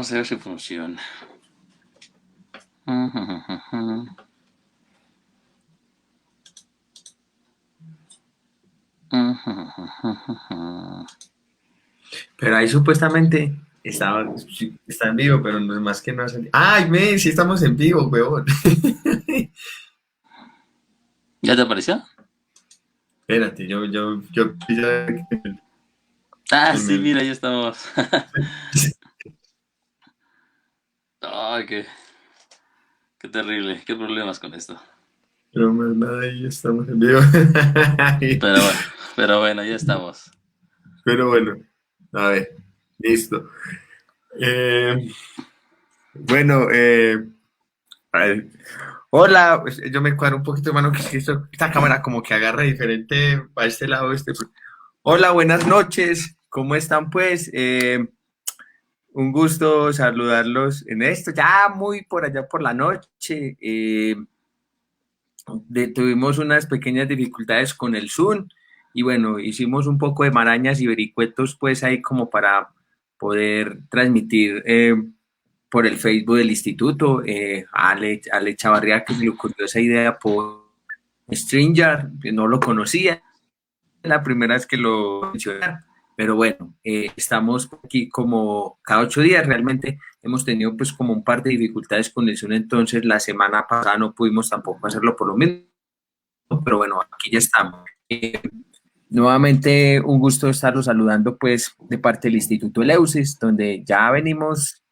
Vamos a ver si funciona. Pero ahí supuestamente está en vivo, pero no es más que no hace. ¡Ay, men! Sí estamos en vivo, weón. ¿Ya te apareció? Espérate, yo Ah, que sí, me- mira, ya estamos. Ay, qué terrible. ¿Qué problemas con esto? pero más nada, ahí estamos en vivo. Pero bueno, pero bueno, ya estamos. Pero bueno, a ver, listo. Eh, bueno, a ver, hola, pues, yo me cuadro un poquito, hermano, que es que esta cámara como que agarra diferente para este lado, este. Hola, buenas noches, ¿cómo están pues? Un gusto saludarlos en esto, ya muy por allá por la noche. Tuvimos unas pequeñas dificultades con el Zoom y bueno, hicimos un poco de marañas y vericuetos pues ahí como para poder transmitir por el Facebook del instituto. Ale Chavarría que se le ocurrió esa idea por Stringer, que no lo conocía, la primera vez que lo mencioné, pero bueno, estamos aquí como cada 8 días, realmente hemos tenido pues como un par de dificultades con el Zoom, entonces la semana pasada no pudimos tampoco hacerlo por lo mismo, pero bueno, aquí ya estamos. Nuevamente un gusto estarlos saludando pues de parte del Instituto Eleusis, donde ya venimos,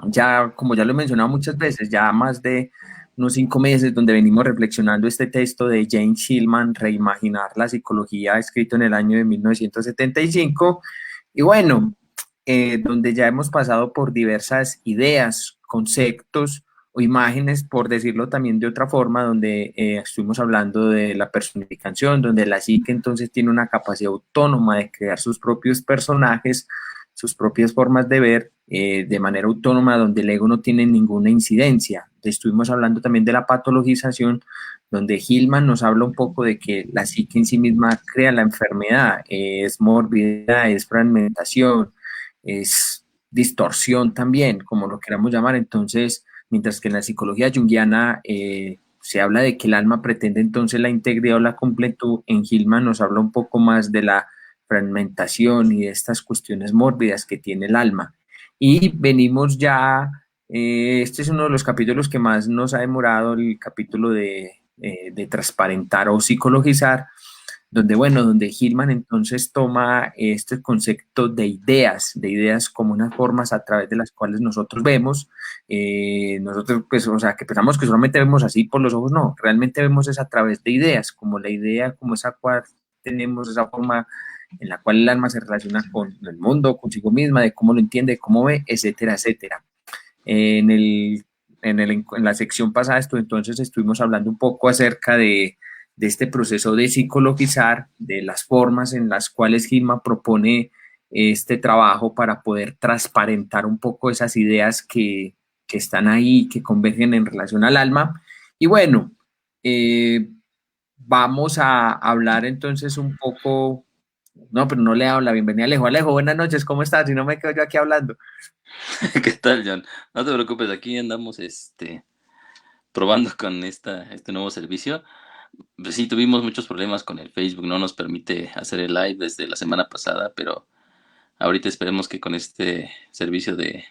ya como ya lo he mencionado muchas veces, ya más de unos 5 meses donde venimos reflexionando este texto de James Hillman, Reimaginar la psicología, escrito en el año de 1975. Y bueno, donde ya hemos pasado por diversas ideas, conceptos o imágenes, por decirlo también de otra forma, donde estuvimos hablando de la personificación, donde la psique entonces tiene una capacidad autónoma de crear sus propios personajes, sus propias formas de ver de manera autónoma, donde el ego no tiene ninguna incidencia. Estuvimos hablando también de la patologización, donde Hillman nos habla un poco de que la psique en sí misma crea la enfermedad, es morbidez, es fragmentación, es distorsión también, como lo queramos llamar. Entonces, mientras que en la psicología junguiana se habla de que el alma pretende entonces la integridad o la completud, en Hillman nos habla un poco más de la fragmentación y de estas cuestiones mórbidas que tiene el alma. Y venimos ya, este es uno de los capítulos que más nos ha demorado, el capítulo de transparentar o psicologizar, donde, bueno, donde Hillman entonces toma este concepto de ideas como unas formas a través de las cuales nosotros vemos, nosotros, pues, o sea, que pensamos que solamente vemos así por los ojos, no, realmente vemos es a través de ideas, como la idea, como esa cual tenemos esa forma en la cual el alma se relaciona con el mundo, consigo misma, de cómo lo entiende, cómo ve, etcétera, etcétera. En en la sección pasada, entonces estuvimos hablando un poco acerca de este proceso de psicologizar, de las formas en las cuales Gilman propone este trabajo para poder transparentar un poco esas ideas que están ahí, que convergen en relación al alma. Y bueno, eh, vamos a hablar entonces un poco, no, pero no le hago la bienvenida a Alejo. Alejo, buenas noches, ¿cómo estás? Si no me quedo yo aquí hablando. ¿Qué tal, John? No te preocupes, aquí andamos probando con este nuevo servicio. Pues sí, tuvimos muchos problemas con el Facebook, no nos permite hacer el live desde la semana pasada, pero ahorita esperemos que con este servicio de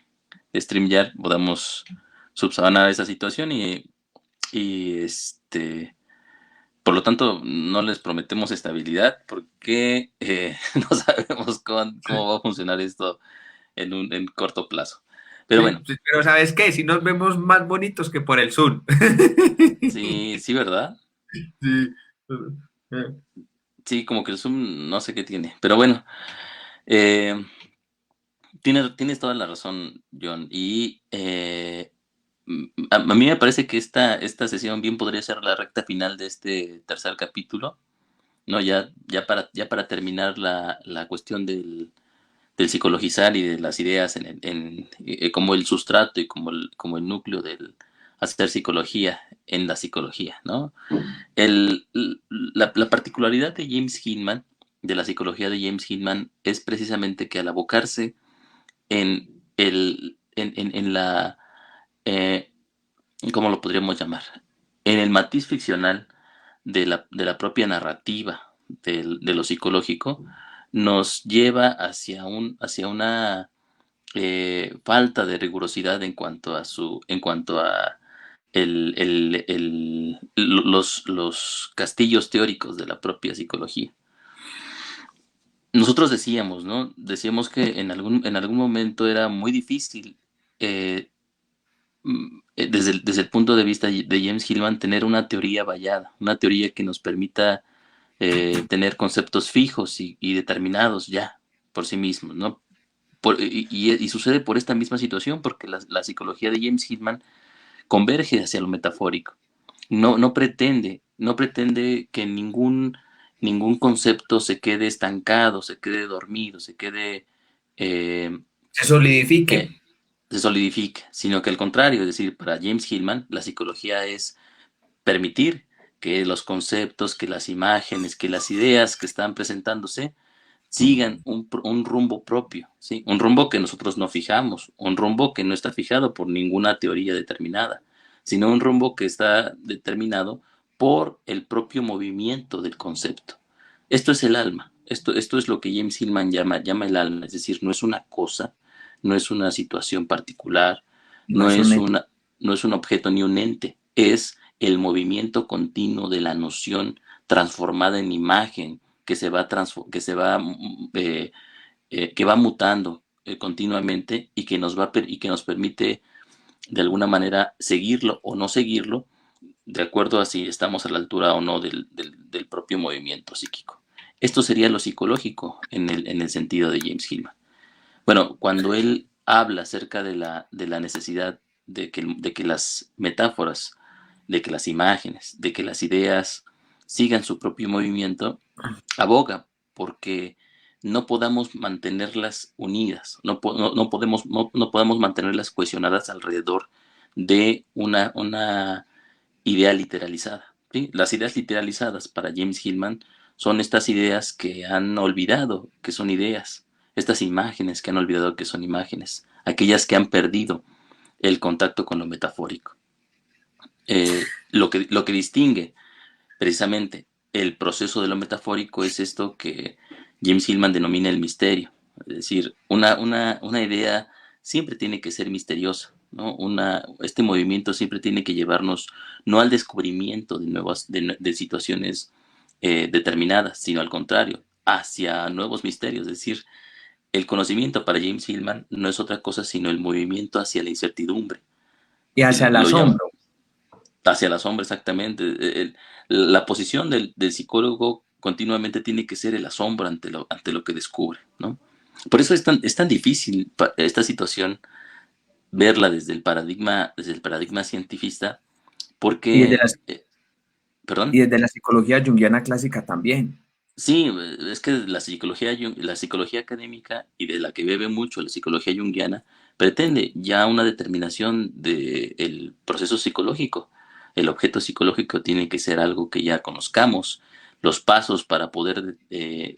StreamYard podamos subsanar esa situación y por lo tanto no les prometemos estabilidad porque no sabemos cómo va a funcionar esto en corto plazo. Pero Sí, bueno, sí, pero ¿sabes qué? Si nos vemos más bonitos que por el sur. sí, sí, ¿verdad? Sí. Eh, Sí, como que el Zoom no sé qué tiene, pero bueno, eh, tienes toda la razón, John. Y a mí me parece que esta sesión bien podría ser la recta final de este tercer capítulo, ¿no? Ya para terminar la cuestión del psicologizar y de las ideas como el sustrato y como el núcleo del hacer psicología en la psicología, ¿no? La particularidad de James Hillman, de la psicología de James Hillman, es precisamente que al abocarse en en la, eh, ¿cómo lo podríamos llamar? En el matiz ficcional de la propia narrativa de lo psicológico, nos lleva hacia una falta de rigurosidad en cuanto a los castillos teóricos de la propia psicología. Nosotros decíamos, ¿no? Decíamos que en algún momento era muy difícil, eh, desde el punto de vista de James Hillman, tener una teoría vallada, una teoría que nos permita tener conceptos fijos y determinados ya por sí mismos, ¿no? Y sucede por esta misma situación, porque la psicología de James Hillman converge hacia lo metafórico. No pretende que ningún concepto se quede estancado, se quede dormido, eh, Se solidifique. eh, se solidifique, sino que al contrario, es decir, para James Hillman, la psicología es permitir que los conceptos, que las imágenes, que las ideas que están presentándose sigan un rumbo propio, ¿sí? Un rumbo que nosotros no fijamos, un rumbo que no está fijado por ninguna teoría determinada, sino un rumbo que está determinado por el propio movimiento del concepto. Esto es el alma, esto es lo que James Hillman llama el alma, es decir, no es una cosa, no es una situación particular, No no es un es, hecho. una, no es un objeto ni un ente, es el movimiento continuo de la noción transformada en imagen que va mutando continuamente y que nos permite de alguna manera seguirlo o no seguirlo, de acuerdo a si estamos a la altura o no del propio movimiento psíquico. Esto sería lo psicológico en el sentido de James Hillman. Bueno, cuando él habla acerca de la necesidad de que las metáforas, de que las imágenes, de que las ideas sigan su propio movimiento, aboga porque no podamos mantenerlas unidas, no podemos mantenerlas cohesionadas alrededor de una idea literalizada, ¿sí? Las ideas literalizadas para James Hillman son estas ideas que han olvidado que son ideas, estas imágenes que han olvidado que son imágenes, aquellas que han perdido el contacto con lo metafórico. Lo que distingue precisamente el proceso de lo metafórico es esto que James Hillman denomina el misterio. Es decir, una idea siempre tiene que ser misteriosa, ¿no? Este movimiento siempre tiene que llevarnos no al descubrimiento de situaciones determinadas, sino al contrario, hacia nuevos misterios. Es decir, el conocimiento para James Hillman no es otra cosa sino el movimiento hacia la incertidumbre. Y hacia el Lo llama, asombro. hacia la sombra, exactamente. La posición del psicólogo continuamente tiene que ser el asombro ante lo que descubre, ¿no? Por eso es tan difícil esta situación verla desde el paradigma cientifista, Y desde, porque, las, y perdón, desde la psicología junguiana clásica también. sí, es que la psicología académica y de la que bebe mucho la psicología junguiana pretende ya una determinación del proceso psicológico. El objeto psicológico tiene que ser algo que ya conozcamos. Los pasos para poder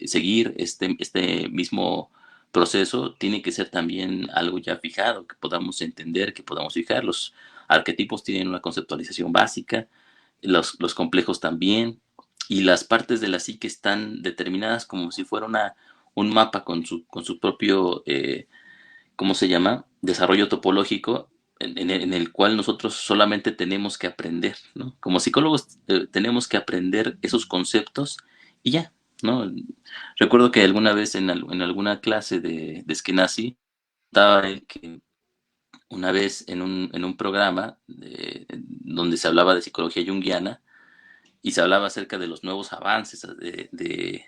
seguir este mismo proceso tiene que ser también algo ya fijado, que podamos entender, que podamos fijar. Los arquetipos tienen una conceptualización básica, los complejos también, y las partes de la psique están determinadas como si fuera un mapa con su propio, ¿cómo se llama? Desarrollo topológico en el cual nosotros solamente tenemos que aprender, ¿no? Como psicólogos tenemos que aprender esos conceptos y ya, ¿no? Recuerdo que alguna vez en alguna clase de Eskenazi, estaba que una vez en un programa donde se hablaba de psicología junguiana, y se hablaba acerca de los nuevos avances de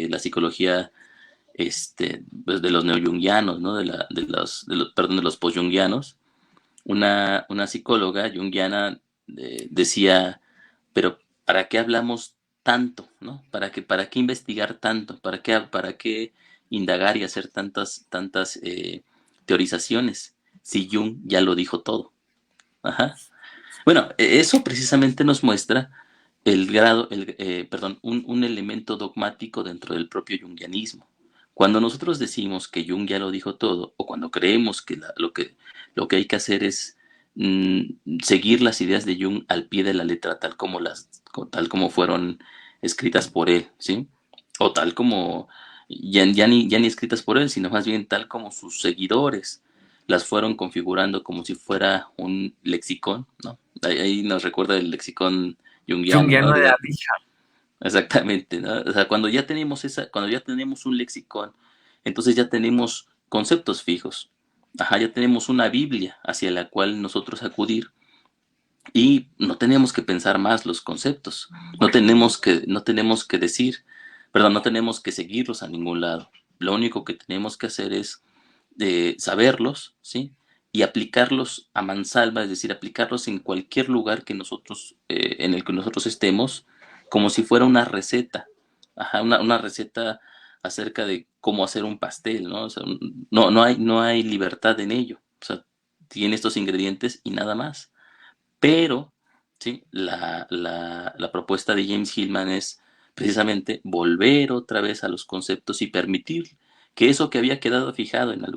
la psicología, pues de los neojungianos, ¿no? Perdón, de los postjungianos. Una psicóloga junguiana decía, pero ¿para qué hablamos tanto, ¿no? Para qué investigar tanto? Para qué indagar y hacer tantas teorizaciones si Jung ya lo dijo todo? Ajá. Bueno, eso precisamente nos muestra perdón, un elemento dogmático dentro del propio junguianismo. Cuando nosotros decimos que Jung ya lo dijo todo, o cuando creemos que lo que hay que hacer es seguir las ideas de Jung al pie de la letra, tal como fueron escritas por él, ¿sí? O tal como, ya ni escritas por él, sino más bien tal como sus seguidores las fueron configurando como si fuera un lexicón, ¿no? Ahí nos recuerda el lexicón junguiano, ¿no? Jungiano de Ardija. Exactamente, ¿no? O sea, cuando ya tenemos un lexicón, entonces ya tenemos conceptos fijos. Ajá, ya tenemos una Biblia hacia la cual nosotros acudir y no tenemos que pensar más los conceptos. No tenemos que decir, perdón, no tenemos que seguirlos a ningún lado. Lo único que tenemos que hacer es saberlos, ¿sí? Y aplicarlos a mansalva, es decir, aplicarlos en cualquier lugar en el que nosotros estemos, como si fuera una receta, ajá, una receta acerca de cómo hacer un pastel, ¿no? O sea, no hay libertad en ello, o sea, tiene estos ingredientes y nada más. Pero, ¿sí? La propuesta de James Hillman es precisamente volver otra vez a los conceptos y permitir que eso que había quedado fijado en las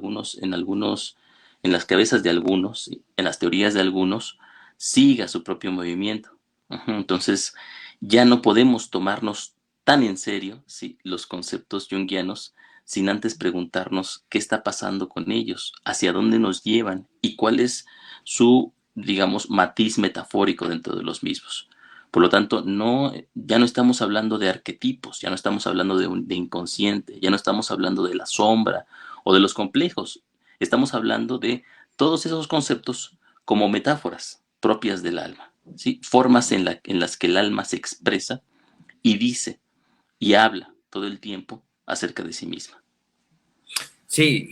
cabezas de algunos, ¿sí? En las teorías de algunos, siga su propio movimiento. Ujú. Entonces, ya no podemos tomarnos tan en serio, ¿sí? Los conceptos junguianos sin antes preguntarnos qué está pasando con ellos, hacia dónde nos llevan y cuál es su, digamos, matiz metafórico dentro de los mismos. Por lo tanto, ya no estamos hablando de arquetipos, ya no estamos hablando de inconsciente, ya no estamos hablando de la sombra o de los complejos. Estamos hablando de todos esos conceptos como metáforas propias del alma, ¿sí? Formas en las que el alma se expresa y dice y habla todo el tiempo acerca de sí misma. Sí,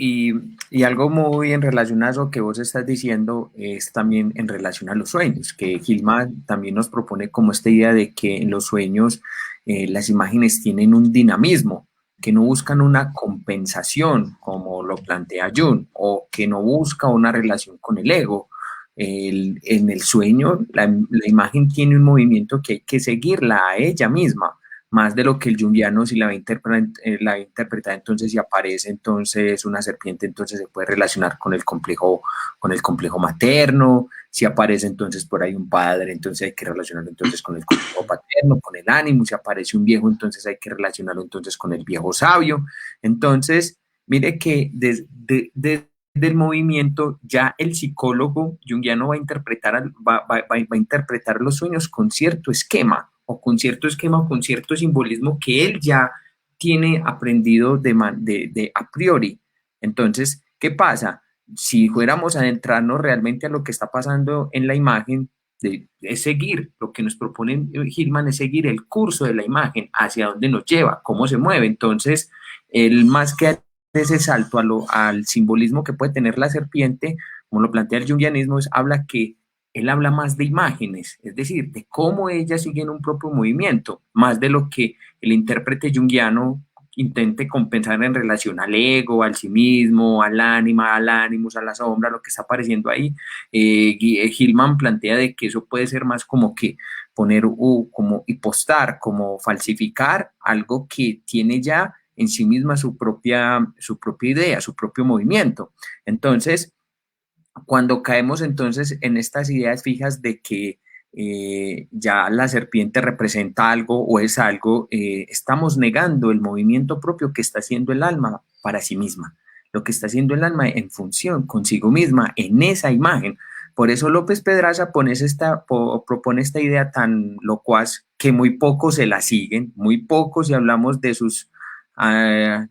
y algo muy en relación a eso que vos estás diciendo es también en relación a los sueños, que Gilman también nos propone como esta idea de que en los sueños las imágenes tienen un dinamismo, que no buscan una compensación, como lo plantea Jung, o que no busca una relación con el ego. En el sueño, la imagen tiene un movimiento que hay que seguirla a ella misma más de lo que el junguiano si la va a interpretar entonces si aparece entonces una serpiente entonces se puede relacionar con el complejo materno, si aparece entonces por ahí un padre entonces hay que relacionarlo entonces con el complejo paterno, con el ánimo, si aparece un viejo entonces hay que relacionarlo entonces con el viejo sabio, entonces mire que desde del movimiento, ya el psicólogo junguiano va a interpretar los sueños con cierto esquema, o con cierto simbolismo que él ya tiene aprendido de a priori. Entonces, ¿qué pasa? Si fuéramos a adentrarnos realmente a lo que está pasando en la imagen, es seguir, lo que nos propone Hillman es seguir el curso de la imagen, hacia dónde nos lleva, cómo se mueve. Entonces, el más que ese salto al simbolismo que puede tener la serpiente, como lo plantea el jungianismo, habla que él habla más de imágenes, es decir, de cómo ellas siguen un propio movimiento, más de lo que el intérprete junguiano intente compensar en relación al ego, al sí mismo, al ánima, al ánimos, a la sombra, lo que está apareciendo ahí. Hillman plantea de que eso puede ser más como que poner como hipostar, como falsificar algo que tiene ya en sí misma su propia idea, su propio movimiento. Entonces, cuando caemos entonces en estas ideas fijas de que ya la serpiente representa algo o es algo, estamos negando el movimiento propio que está haciendo el alma para sí misma, lo que está haciendo el alma en función consigo misma, en esa imagen. Por eso López Pedraza propone esta idea tan locuaz que muy pocos se la siguen, muy pocos, y hablamos de sus uh,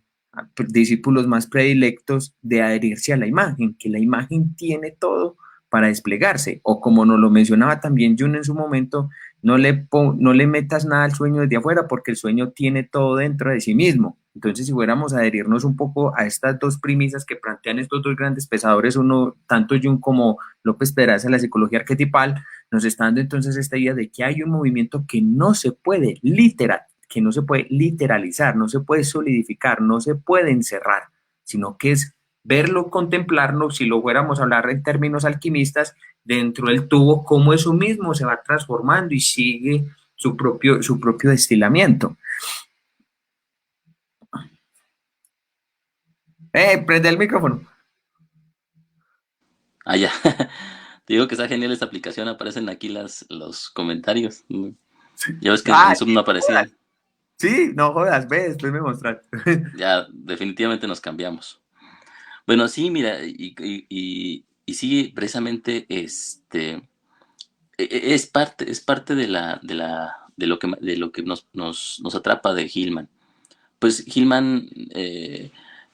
discípulos más predilectos, de adherirse a la imagen, que la imagen tiene todo para desplegarse, o como nos lo mencionaba también Jung en su momento, no le metas nada al sueño desde afuera porque el sueño tiene todo dentro de sí mismo. Entonces, si fuéramos a adherirnos un poco a estas dos premisas que plantean estos dos grandes pensadores, uno, tanto Jung como López Pedraza, la psicología arquetipal, nos está dando entonces esta idea de que hay un movimiento que no se puede que no se puede literalizar, no se puede solidificar, no se puede encerrar, sino que es verlo, contemplarlo, si lo fuéramos a hablar en términos alquimistas, dentro del tubo, cómo eso mismo se va transformando y sigue su propio destilamiento. Prende el micrófono. Ah, ya. Te digo que está genial esta aplicación, aparecen aquí los comentarios. Sí. Ya ves que Ah, en Zoom no aparecían. sí, no jodas, ve, después me mostras. Ya, definitivamente nos cambiamos. Bueno, sí, mira, y sí, precisamente, es parte de lo que nos atrapa de Hillman. Pues Hillman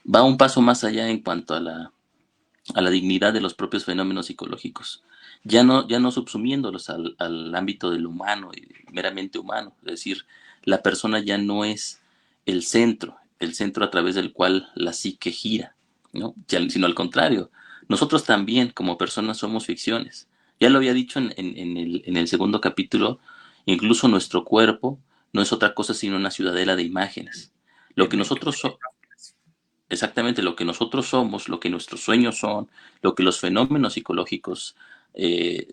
va un paso más allá en cuanto a la dignidad de los propios fenómenos psicológicos, ya no subsumiéndolos al ámbito del humano y meramente humano, es decir, la persona ya no es el centro a través del cual la psique gira, ¿no? Sino al contrario, nosotros también como personas somos ficciones. Ya lo había dicho en el segundo capítulo, incluso nuestro cuerpo no es otra cosa sino una ciudadela de imágenes. Lo que nosotros somos. Exactamente, lo que nosotros somos, lo que nuestros sueños son, lo que los fenómenos psicológicos,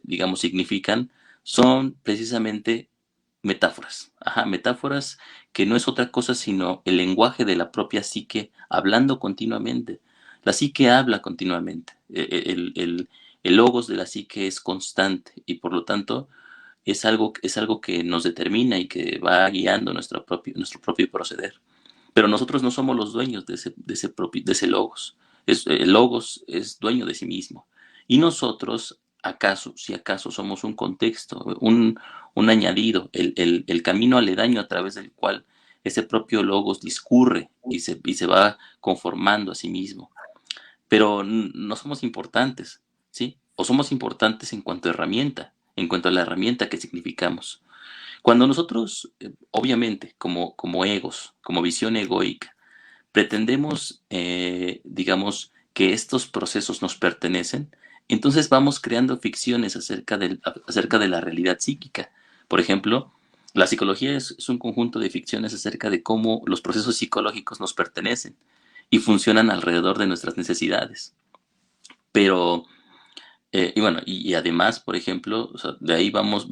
digamos, significan, son precisamente metáforas. Ajá, metáforas que no es otra cosa sino el lenguaje de la propia psique hablando continuamente. La psique habla continuamente. El logos de la psique es constante y por lo tanto es algo que nos determina y que va guiando nuestro propio proceder. Pero nosotros no somos los dueños de ese logos. El logos es dueño de sí mismo. Y nosotros, si acaso somos un contexto, un añadido, el camino aledaño a través del cual ese propio logos discurre y se va conformando a sí mismo. Pero no somos importantes, ¿sí? O somos importantes en cuanto a herramienta, en cuanto a la herramienta que significamos. Cuando nosotros, obviamente, como egos, como visión egoica, pretendemos, digamos, que estos procesos nos pertenecen, entonces vamos creando ficciones acerca de la realidad psíquica. Por ejemplo, la psicología es un conjunto de ficciones acerca de cómo los procesos psicológicos nos pertenecen y funcionan alrededor de nuestras necesidades. Pero y bueno, y además, por ejemplo, o sea, de ahí vamos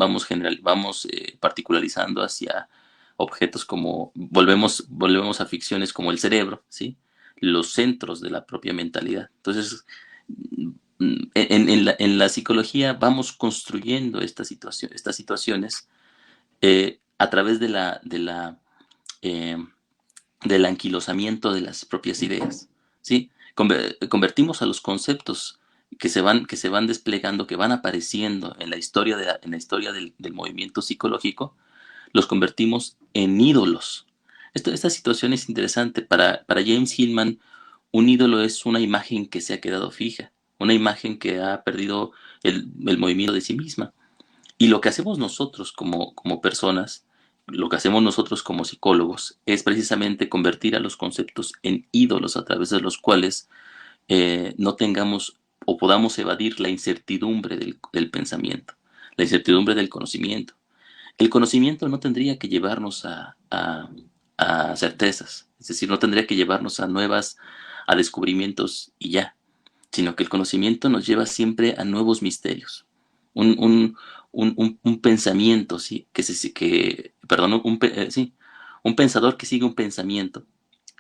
particularizando hacia objetos como, volvemos a ficciones como el cerebro, ¿sí? Los centros de la propia mentalidad. Entonces, en la psicología vamos construyendo estas situaciones a través eh, del anquilosamiento de las propias ideas, ¿sí? Convertimos a los conceptos que se van desplegando, que van apareciendo en la historia del movimiento psicológico, los convertimos en ídolos. Esta situación es interesante. Para James Hillman, un ídolo es una imagen que se ha quedado fija, una imagen que ha perdido el movimiento de sí misma. Y lo que hacemos nosotros como personas, lo que hacemos nosotros como psicólogos, es precisamente convertir a los conceptos en ídolos a través de los cuales no tengamos o podamos evadir la incertidumbre del pensamiento, la incertidumbre del conocimiento. El conocimiento no tendría que llevarnos a certezas, es decir, no tendría que llevarnos a descubrimientos y ya, sino que el conocimiento nos lleva siempre a nuevos misterios. Un, un, un pensamiento, ¿sí? Perdón, sí, un pensador que sigue un pensamiento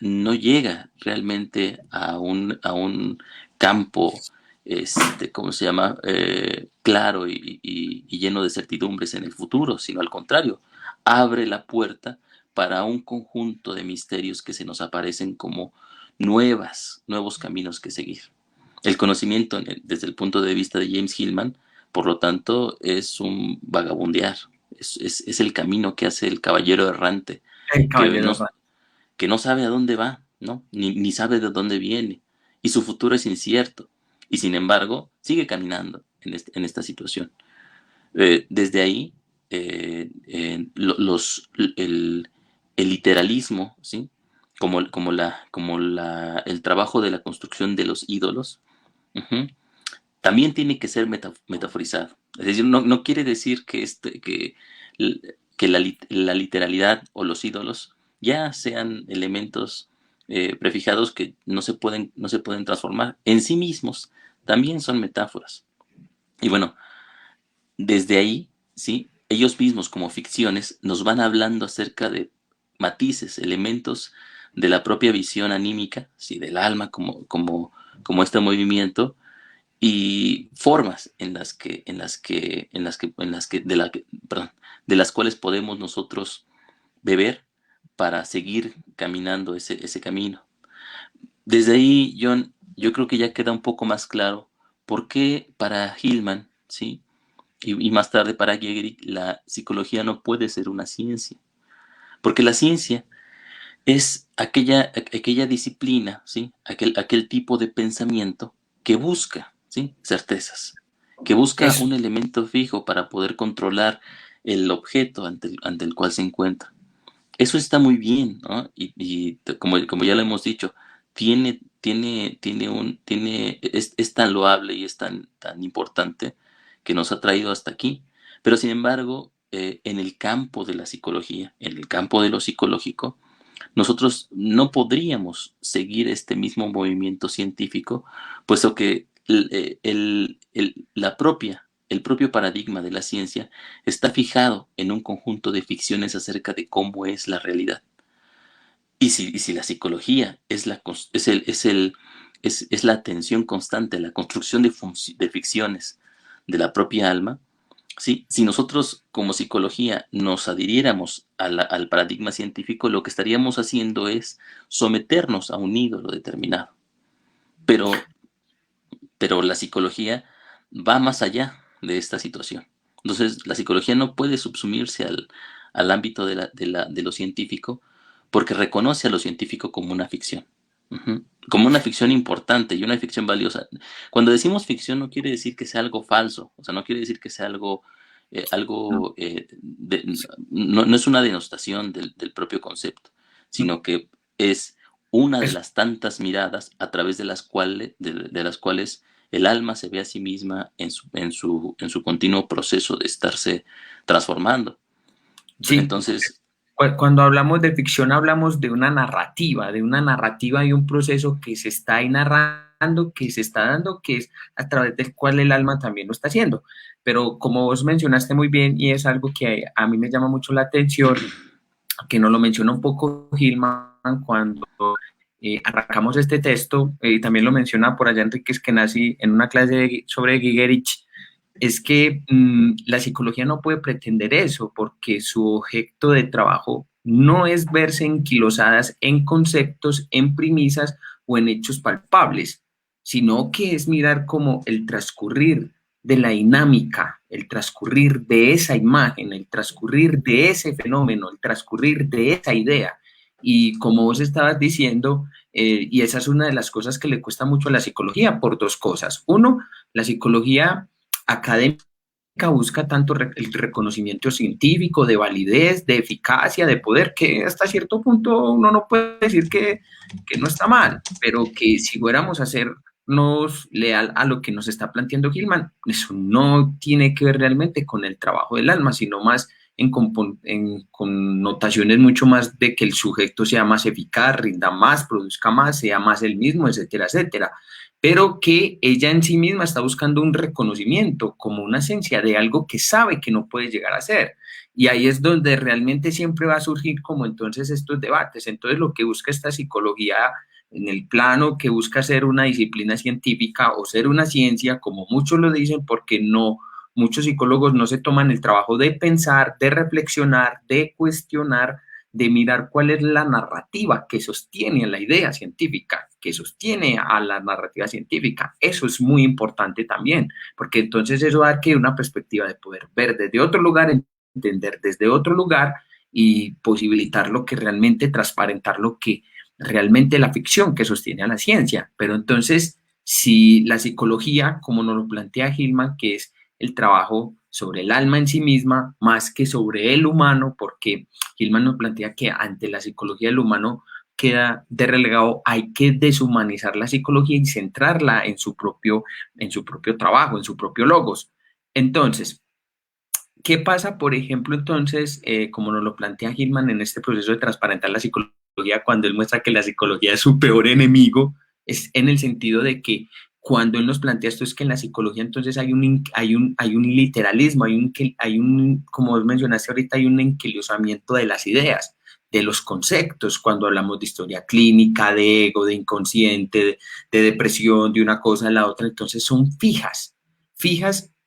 no llega realmente a un campo, ¿cómo se llama? Claro y lleno de certidumbres en el futuro, sino al contrario, abre la puerta para un conjunto de misterios que se nos aparecen como nuevos caminos que seguir. El conocimiento, desde el punto de vista de James Hillman, por lo tanto, es un vagabundear, es el camino que hace el caballero errante, El que caballero no, errante. que no sabe a dónde va, ¿no? Ni sabe de dónde viene, y su futuro es incierto, y sin embargo, sigue caminando en esta situación. Desde ahí, el literalismo, ¿sí? El trabajo de la construcción de los ídolos, ujú, también tiene que ser metaforizado. Es decir, no quiere decir que la literalidad o los ídolos ya sean elementos prefijados que no se pueden transformar. En sí mismos también son metáforas. Y bueno, desde ahí, ¿sí? Ellos mismos como ficciones nos van hablando acerca de matices, elementos de la propia visión anímica, ¿sí? Del alma como este movimiento, y formas perdón, de las cuales podemos nosotros beber para seguir caminando ese camino. Desde ahí, John, yo creo que ya queda un poco más claro por qué para Hillman, ¿sí? Y más tarde para Gehrig, la psicología no puede ser una ciencia, porque la ciencia es aquella disciplina, ¿sí? Aquel tipo de pensamiento que busca, ¿sí? Certezas, que busca Eso. un elemento fijo para poder controlar el objeto ante el cual se encuentra. Eso está muy bien, ¿no? Como ya lo hemos dicho, es tan loable y es tan importante que nos ha traído hasta aquí. Pero sin embargo, en el campo de la psicología, en el campo de lo psicológico, nosotros no podríamos seguir este mismo movimiento científico, puesto que el propio paradigma de la ciencia está fijado en un conjunto de ficciones acerca de cómo es la realidad. Y si la psicología es la atención constante, la construcción de ficciones de la propia alma, ¿sí? Si nosotros como psicología nos adhiriéramos al paradigma científico, lo que estaríamos haciendo es someternos a un ídolo determinado. Pero, pero la psicología va más allá de esta situación. Entonces, la psicología no puede subsumirse al ámbito de lo científico porque reconoce a lo científico como una ficción. Ujú. Como una ficción importante y una ficción valiosa. Cuando decimos ficción no quiere decir que sea algo falso, o sea, no quiere decir que sea No, no es una denostación del propio concepto, no, sino que es una de eso. las tantas miradas a través de las cuales el alma se ve a sí misma en su continuo proceso de estarse transformando. Sí, Entonces, cuando hablamos de ficción hablamos de una narrativa y un proceso que se está ahí narrando, que se está dando, que es a través del cual el alma también lo está haciendo. Pero como vos mencionaste muy bien, y es algo que a mí me llama mucho la atención, que nos lo menciona un poco Gilman cuando arrancamos este texto, y también lo menciona por allá Enrique Eskenazi en una clase sobre Gigerich, es que la psicología no puede pretender eso, porque su objeto de trabajo no es verse enquilosadas en conceptos, en premisas o en hechos palpables, sino que es mirar como el transcurrir de la dinámica, el transcurrir de esa imagen, el transcurrir de ese fenómeno, el transcurrir de esa idea. Y como vos estabas diciendo, y esa es una de las cosas que le cuesta mucho a la psicología por dos cosas. Uno, la psicología académica busca tanto el reconocimiento científico, de validez, de eficacia, de poder, que hasta cierto punto uno no puede decir que no está mal, pero que si fuéramos a hacernos leal a lo que nos está planteando Gilman, eso no tiene que ver realmente con el trabajo del alma, sino más en connotaciones mucho más de que el sujeto sea más eficaz, rinda más, produzca más, sea más el mismo, etcétera, etcétera, pero que ella en sí misma está buscando un reconocimiento como una esencia de algo que sabe que no puede llegar a ser. Y ahí es donde realmente siempre va a surgir como entonces estos debates. Entonces lo que busca esta psicología en el plano que busca ser una disciplina científica o ser una ciencia, como muchos lo dicen, porque no, muchos psicólogos no se toman el trabajo de pensar, de reflexionar, de cuestionar, de mirar cuál es la narrativa que sostiene a la idea científica, que sostiene a la narrativa científica. Eso es muy importante también, porque entonces eso da que una perspectiva de poder ver desde otro lugar, entender desde otro lugar y posibilitar lo que realmente, transparentar lo que realmente la ficción que sostiene a la ciencia. Pero entonces, si la psicología, como nos lo plantea Hillman, que es el trabajo sobre el alma en sí misma, más que sobre el humano, porque Hillman nos plantea que ante la psicología del humano queda de relegado, hay que deshumanizar la psicología y centrarla en su propio trabajo, en su propio logos. Entonces, ¿qué pasa, por ejemplo, entonces, como nos lo plantea Hillman en este proceso de transparentar la psicología, cuando él muestra que la psicología es su peor enemigo? Es en el sentido de que cuando él nos plantea esto es que en la psicología entonces hay un literalismo, como mencionaste ahorita, hay un enquilosamiento de las ideas. de los conceptos cuando hablamos de historia clínica, de ego, de inconsciente, de depresión, de una cosa a la otra. Entonces son fijas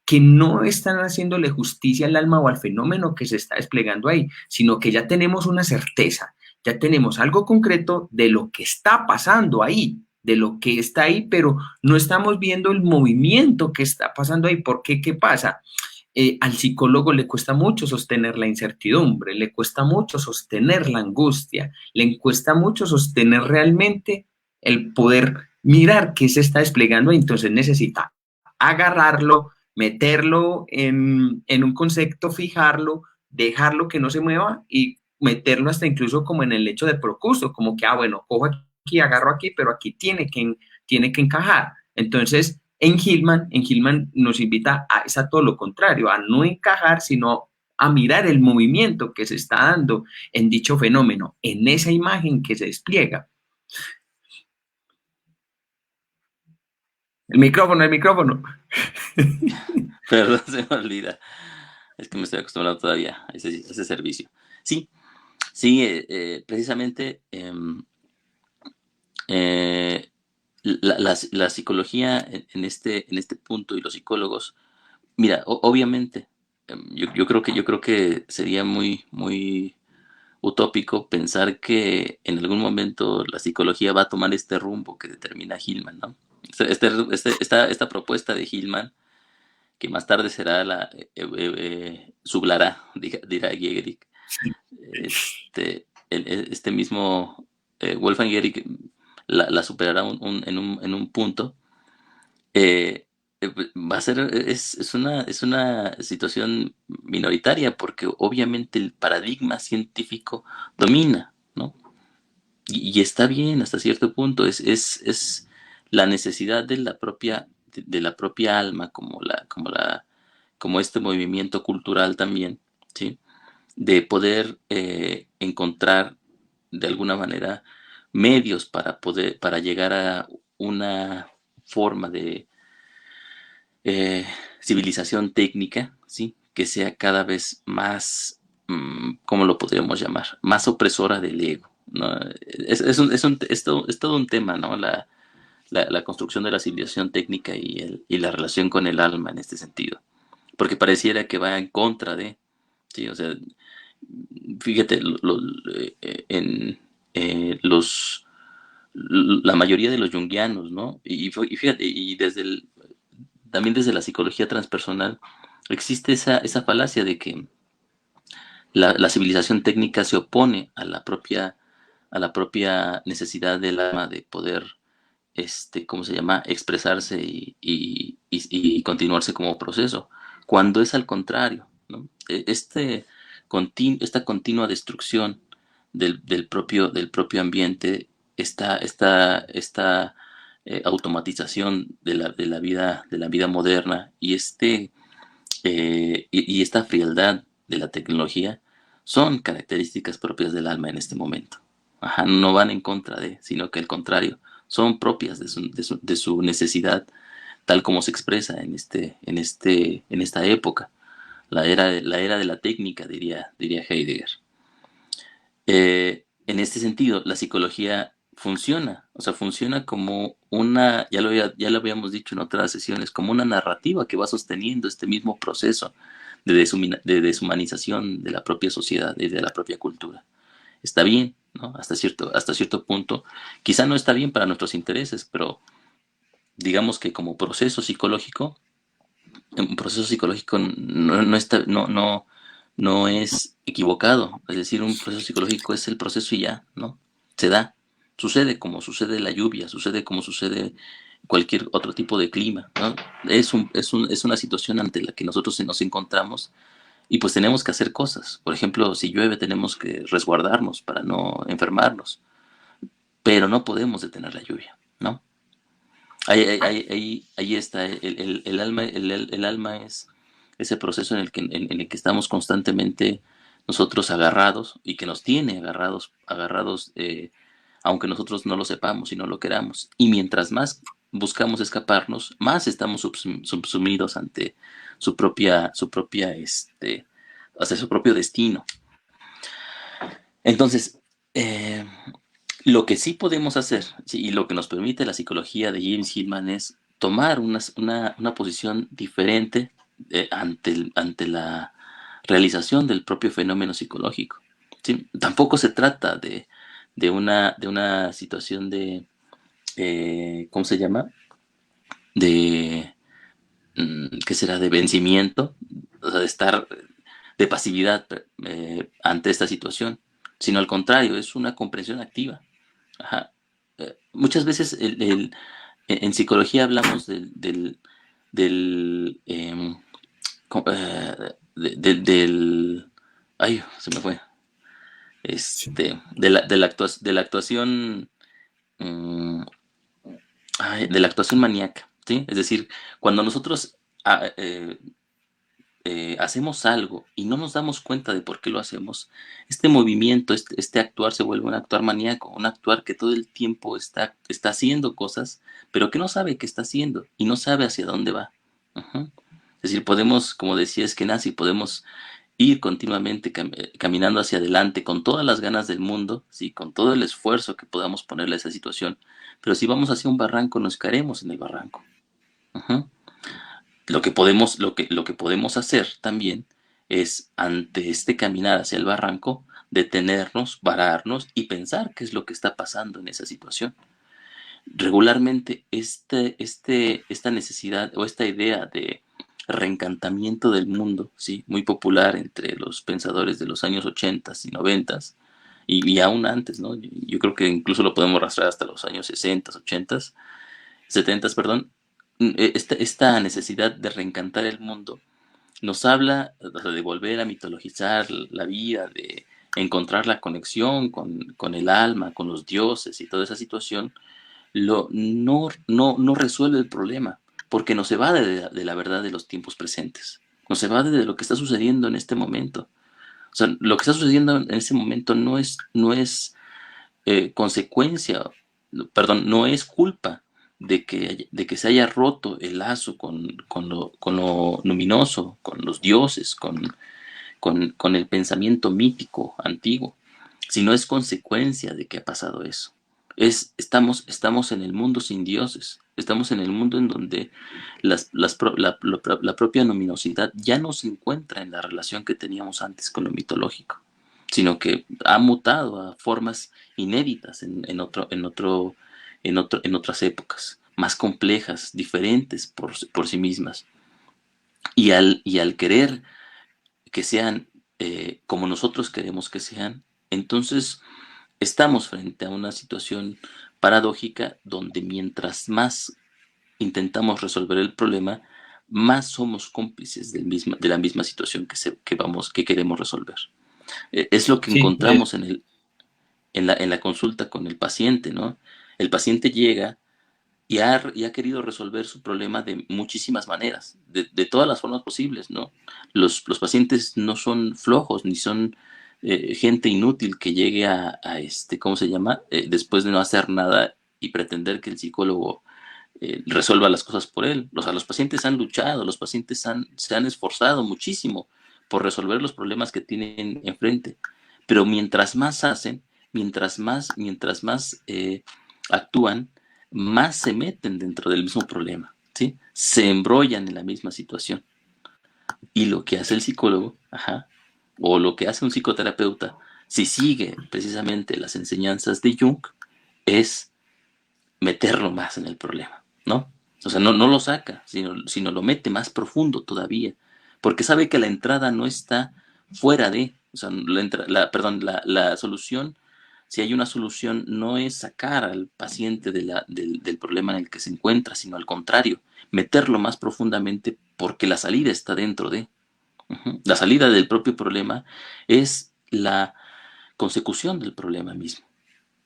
que no están haciéndole justicia al alma o al fenómeno que se está desplegando ahí, sino que ya tenemos una certeza, ya tenemos algo concreto de lo que está pasando ahí, de lo que está ahí, pero no estamos viendo el movimiento que está pasando ahí. ¿Por qué? ¿Qué pasa? Al psicólogo le cuesta mucho sostener la incertidumbre, le cuesta mucho sostener la angustia, le cuesta mucho sostener realmente el poder mirar qué se está desplegando, y entonces necesita agarrarlo, meterlo en un concepto, fijarlo, dejarlo que no se mueva y meterlo hasta incluso como en el hecho de Procusto, como que, bueno, cojo aquí, agarro aquí, pero aquí tiene que encajar. Entonces, en Hillman nos invita a todo lo contrario, a no encajar, sino a mirar el movimiento que se está dando en dicho fenómeno, en esa imagen que se despliega. El micrófono, el micrófono. Perdón, se me olvida. Es que me estoy acostumbrado todavía a ese servicio. Sí, sí, precisamente la psicología en este punto y los psicólogos, mira, obviamente, yo creo que sería muy utópico pensar que en algún momento la psicología va a tomar este rumbo que determina Hillman, ¿no? Esta propuesta de Hillman, que más tarde será sublará, dirá Gehrig, este mismo Wolfgang Gehrig la superará en un punto. Va a ser, es una situación minoritaria porque obviamente el paradigma científico domina, ¿no? Y está bien hasta cierto punto, es la necesidad de la propia alma, como este movimiento cultural también, ¿sí? De poder encontrar de alguna manera medios para llegar a una forma de civilización técnica, ¿sí? Que sea cada vez más, ¿cómo lo podríamos llamar? Más opresora del ego, ¿no? Es todo un tema, ¿no? La construcción de la civilización técnica y la relación con el alma en este sentido. Porque pareciera que va en contra de, ¿sí? O sea, fíjate, en la mayoría de los junguianos, ¿no? Y fíjate, también desde la psicología transpersonal, existe esa falacia de que la civilización técnica se opone a la propia necesidad del alma de poder, ¿cómo se llama?, expresarse y continuarse como proceso, cuando es al contrario, ¿no? Esta continua destrucción del propio ambiente, esta automatización de la vida moderna y esta frialdad de la tecnología son características propias del alma en este momento. Ajá, no van en contra sino que al contrario, son propias de su necesidad, tal como se expresa en esta época, la era de la técnica, diría Heidegger. En este sentido, la psicología funciona, o sea, funciona como ya lo habíamos dicho en otras sesiones, como una narrativa que va sosteniendo este mismo proceso de deshumanización de la propia sociedad y de la propia cultura. Está bien, ¿no? Hasta cierto punto. Quizá no está bien para nuestros intereses, pero digamos que como proceso psicológico, un proceso psicológico no es equivocado. Es decir, un proceso psicológico es el proceso y ya, ¿no? Se da. Sucede como sucede la lluvia, sucede como sucede cualquier otro tipo de clima, ¿no? Es una situación ante la que nosotros nos encontramos y pues tenemos que hacer cosas. Por ejemplo, si llueve tenemos que resguardarnos para no enfermarnos, pero no podemos detener la lluvia, ¿no? Ahí está, el alma es ese proceso en el que estamos constantemente nosotros agarrados y que nos tiene agarrados, aunque nosotros no lo sepamos y no lo queramos. Y mientras más buscamos escaparnos, más estamos subsumidos ante hacia su propio destino. Entonces, eh, lo que sí podemos hacer, sí, y lo que nos permite la psicología de James Hillman es tomar una posición diferente ante la realización del propio fenómeno psicológico. ¿Sí? Tampoco se trata de una situación de, ¿cómo se llama? De, ¿qué será? De vencimiento, o sea, de estar de pasividad ante esta situación, sino al contrario, es una comprensión activa. Ajá. Muchas veces en psicología hablamos del, del, ay, se me fue, Sí. de la actuación, mm, de la actuación maníaca, ¿sí? Es decir, cuando nosotros hacemos algo y no nos damos cuenta de por qué lo hacemos, este movimiento, este actuar se vuelve un actuar maníaco, un actuar que todo el tiempo está haciendo cosas, pero que no sabe qué está haciendo y no sabe hacia dónde va. Ujú. Es decir, podemos, como decía Eskenazi, podemos ir continuamente caminando hacia adelante con todas las ganas del mundo, ¿sí? Con todo el esfuerzo que podamos ponerle a esa situación, pero si vamos hacia un barranco nos caeremos en el barranco. Ujú. Lo que podemos hacer también es, ante este caminar hacia el barranco, detenernos, pararnos y pensar qué es lo que está pasando en esa situación. Regularmente, esta necesidad o esta idea de reencantamiento del mundo, ¿sí? Muy popular entre los pensadores de los años 80 y 90 y aún antes, ¿no? Yo creo que incluso lo podemos rastrear hasta los años 60, 80, 70, perdón. Esta necesidad de reencantar el mundo nos habla, o sea, de volver a mitologizar la vida, de encontrar la conexión con el alma, con los dioses y toda esa situación, no resuelve el problema, porque no se va de la verdad de los tiempos presentes, no se va de lo que está sucediendo en este momento. O sea, lo que está sucediendo en este momento no es consecuencia, perdón, no es culpa de que se haya roto el lazo con lo luminoso, con los dioses, con el pensamiento mítico antiguo, sino es consecuencia de que ha pasado eso. Estamos en el mundo sin dioses, estamos en el mundo en donde la propia luminosidad ya no se encuentra en la relación que teníamos antes con lo mitológico, sino que ha mutado a formas inéditas en otras épocas, más complejas, diferentes por sí mismas. Y al querer que sean como nosotros queremos que sean, entonces estamos frente a una situación paradójica donde mientras más intentamos resolver el problema, más somos cómplices de la misma situación que queremos resolver. Es lo que Sí, encontramos en la consulta con el paciente, ¿no? El paciente llega y ha querido resolver su problema de muchísimas maneras, de todas las formas posibles, ¿no? Los pacientes no son flojos, ni son gente inútil que llegue ¿cómo se llama? Después de no hacer nada y pretender que el psicólogo resuelva las cosas por él. O sea, los pacientes han luchado, los pacientes se han esforzado muchísimo por resolver los problemas que tienen enfrente. Pero mientras más hacen, mientras más actúan, más se meten dentro del mismo problema, ¿sí? Se embrollan en la misma situación. Y lo que hace el psicólogo, ajá, o lo que hace un psicoterapeuta, si sigue precisamente las enseñanzas de Jung, es meterlo más en el problema, ¿no? O sea, no lo saca, sino lo mete más profundo todavía, porque sabe que la entrada no está fuera de, o sea, perdón, la solución, si hay una solución, no es sacar al paciente del problema en el que se encuentra, sino al contrario, meterlo más profundamente porque la salida está dentro de. Ujú. La salida del propio problema es la consecución del problema mismo,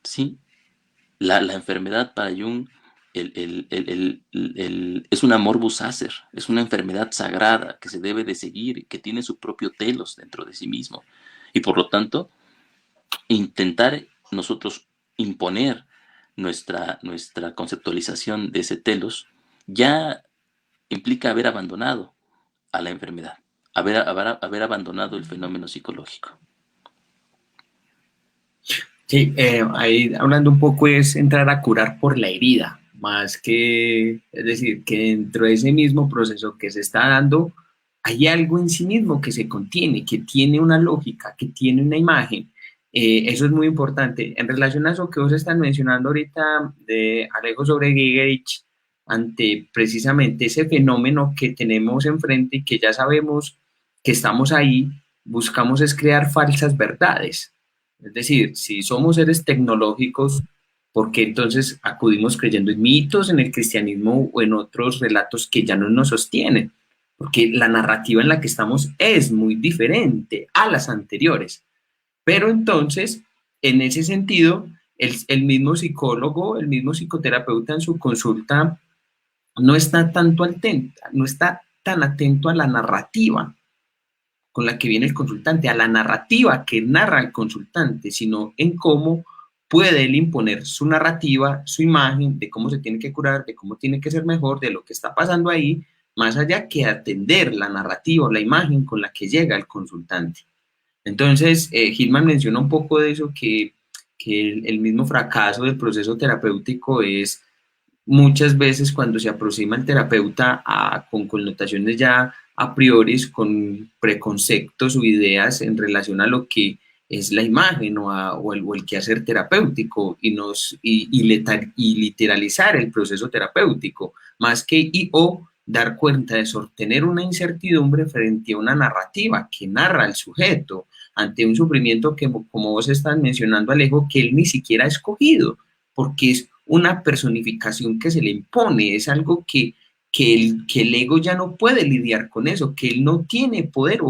¿sí? La enfermedad para Jung es una morbus acer, es una enfermedad sagrada que se debe de seguir, que tiene su propio telos dentro de sí mismo. Y por lo tanto, intentar nosotros imponer nuestra conceptualización de ese telos ya implica haber abandonado a la enfermedad, haber abandonado el fenómeno psicológico. Sí, ahí hablando un poco es entrar a curar por la herida, más que, es decir, que dentro de ese mismo proceso que se está dando, hay algo en sí mismo que se contiene, que tiene una lógica, que tiene una imagen. Eso es muy importante. En relación a eso que vos estás mencionando ahorita de Alejo sobre Gigerich, ante precisamente ese fenómeno que tenemos enfrente y que ya sabemos que estamos ahí, buscamos es crear falsas verdades. Es decir, si somos seres tecnológicos, ¿por qué entonces acudimos creyendo en mitos, en el cristianismo o en otros relatos que ya no nos sostienen? Porque la narrativa en la que estamos es muy diferente a las anteriores. Pero entonces, en ese sentido, el mismo psicólogo, el mismo psicoterapeuta en su consulta no está tanto atento, no está tan atento a la narrativa con la que viene el consultante, a la narrativa que narra el consultante, sino en cómo puede él imponer su narrativa, su imagen de cómo se tiene que curar, de cómo tiene que ser mejor, de lo que está pasando ahí, más allá que atender la narrativa o la imagen con la que llega el consultante. Entonces, Hillman menciona un poco de eso, que el mismo fracaso del proceso terapéutico es muchas veces cuando se aproxima el terapeuta con connotaciones ya a priori, con preconceptos o ideas en relación a lo que es la imagen o el quehacer terapéutico y literalizar el proceso terapéutico, más que o dar cuenta de sostener una incertidumbre frente a una narrativa que narra el sujeto ante un sufrimiento que, como vos estás mencionando, Alejo, que él ni siquiera ha escogido, porque es una personificación que se le impone, es algo que el ego ya no puede lidiar con eso, que él no tiene poder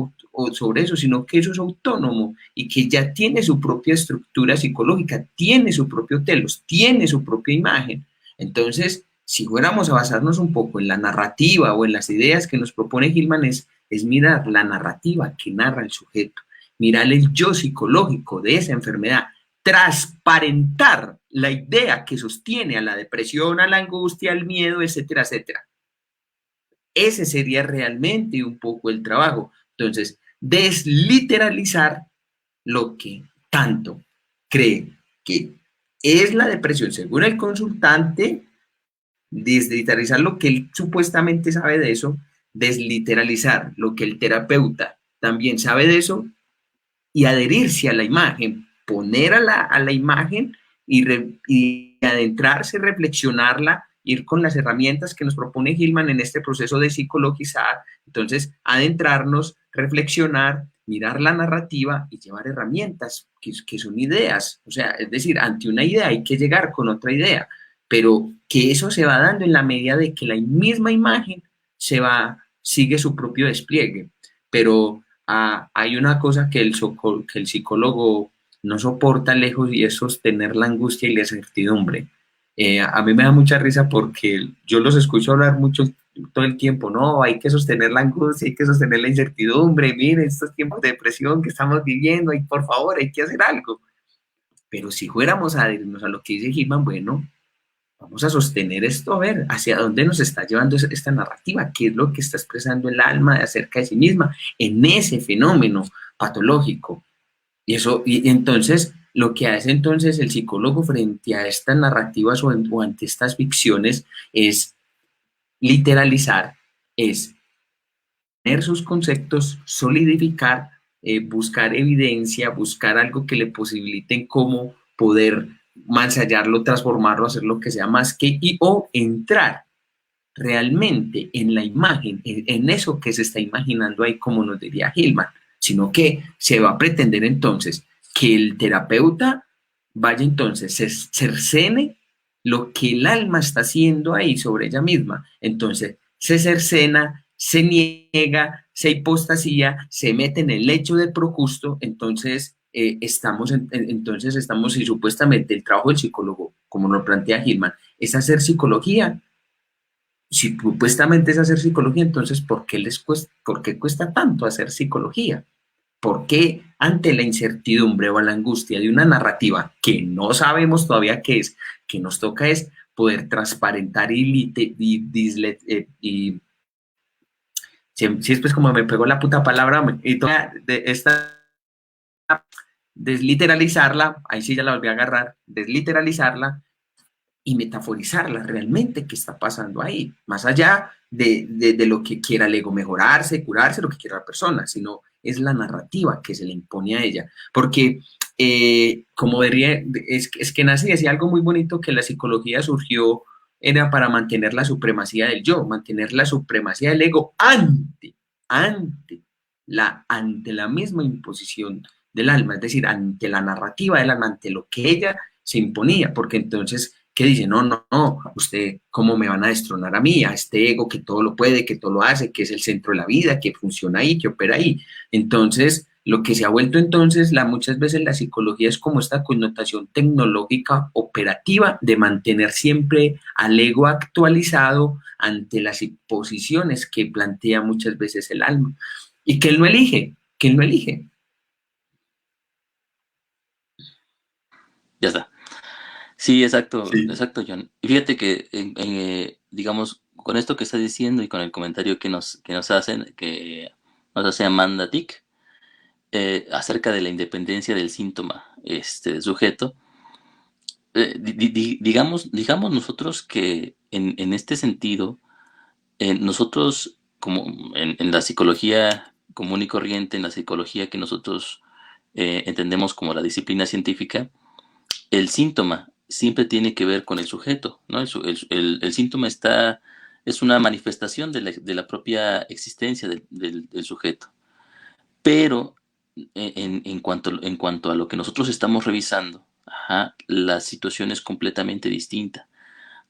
sobre eso, sino que eso es autónomo y que ya tiene su propia estructura psicológica, tiene su propio telos, tiene su propia imagen. Entonces, si fuéramos a basarnos un poco en la narrativa o en las ideas que nos propone Hillman, es mirar la narrativa que narra el sujeto, mirar el yo psicológico de esa enfermedad, transparentar la idea que sostiene a la depresión, a la angustia, al miedo, etcétera, etcétera. Ese sería realmente un poco el trabajo. Entonces, desliteralizar lo que tanto cree que es la depresión según el consultante, desliteralizar lo que él supuestamente sabe de eso, desliteralizar lo que el terapeuta también sabe de eso y adherirse a la imagen, poner a la imagen y adentrarse, reflexionarla, ir con las herramientas que nos propone Hillman en este proceso de psicologizar. Entonces, adentrarnos, reflexionar, mirar la narrativa y llevar herramientas que son ideas. O sea, es decir, ante una idea hay que llegar con otra idea, pero que eso se va dando en la medida de que la misma imagen sigue su propio despliegue. Pero hay una cosa que que el psicólogo no soporta lejos y es sostener la angustia y la incertidumbre. A mí me da mucha risa porque yo los escucho hablar mucho todo el tiempo, no, hay que sostener la angustia, hay que sostener la incertidumbre, miren estos tiempos de depresión que estamos viviendo y por favor hay que hacer algo. Pero si fuéramos a adherirnos a lo que dice Hillman, bueno, vamos a sostener esto, a ver hacia dónde nos está llevando esta narrativa, qué es lo que está expresando el alma acerca de sí misma en ese fenómeno patológico. Y entonces, lo que hace entonces el psicólogo frente a estas narrativas o ante estas ficciones es literalizar, es tener sus conceptos, solidificar, buscar evidencia, buscar algo que le posibilite cómo poder ensayarlo, transformarlo, hacer lo que sea más que o entrar realmente en la imagen, en eso que se está imaginando ahí, como nos diría Hillman, sino que se va a pretender entonces que el terapeuta vaya entonces, se cercene lo que el alma está haciendo ahí sobre ella misma. Entonces, se cercena, se niega, se hipostasía, se mete en el lecho de Procusto, entonces entonces estamos, y supuestamente el trabajo del psicólogo, como lo plantea Hillman, es hacer psicología. Si supuestamente es hacer psicología, entonces ¿por qué cuesta tanto hacer psicología? ¿Por qué ante la incertidumbre o la angustia de una narrativa que no sabemos todavía qué es, que nos toca es poder transparentar y si es pues como me pegó la puta palabra, y toda de esta desliteralizarla, ahí sí ya la volví a agarrar, desliteralizarla y metaforizarla realmente qué está pasando ahí, más allá de lo que quiera el ego mejorarse, curarse, lo que quiera la persona, sino es la narrativa que se le impone a ella. Porque, como vería, es que Nazi decía algo muy bonito, que la psicología surgió, era para mantener la supremacía del yo, mantener la supremacía del ego ante ante la misma imposición del alma, es decir, ante la narrativa del alma, ante lo que ella se imponía, porque entonces, ¿qué dice? No, no, no, usted, ¿cómo me van a destronar a mí, a este ego que todo lo puede, que todo lo hace, que es el centro de la vida, que funciona ahí, que opera ahí? Entonces, lo que se ha vuelto entonces, muchas veces la psicología es como esta connotación tecnológica operativa de mantener siempre al ego actualizado ante las imposiciones que plantea muchas veces el alma y que él no elige, que él no elige. Ya está. Sí, exacto, Sí. exacto, John. Y fíjate que, digamos, con esto que estás diciendo y con el comentario que nos hace Amanda Tick, acerca de la independencia del síntoma, del sujeto, digamos nosotros que en este sentido, nosotros, como en la psicología común y corriente, en la psicología que nosotros entendemos como la disciplina científica, el síntoma siempre tiene que ver con el sujeto, ¿no? El síntoma es una manifestación de la propia existencia del sujeto. Pero en cuanto a lo que nosotros estamos revisando, ajá, la situación es completamente distinta.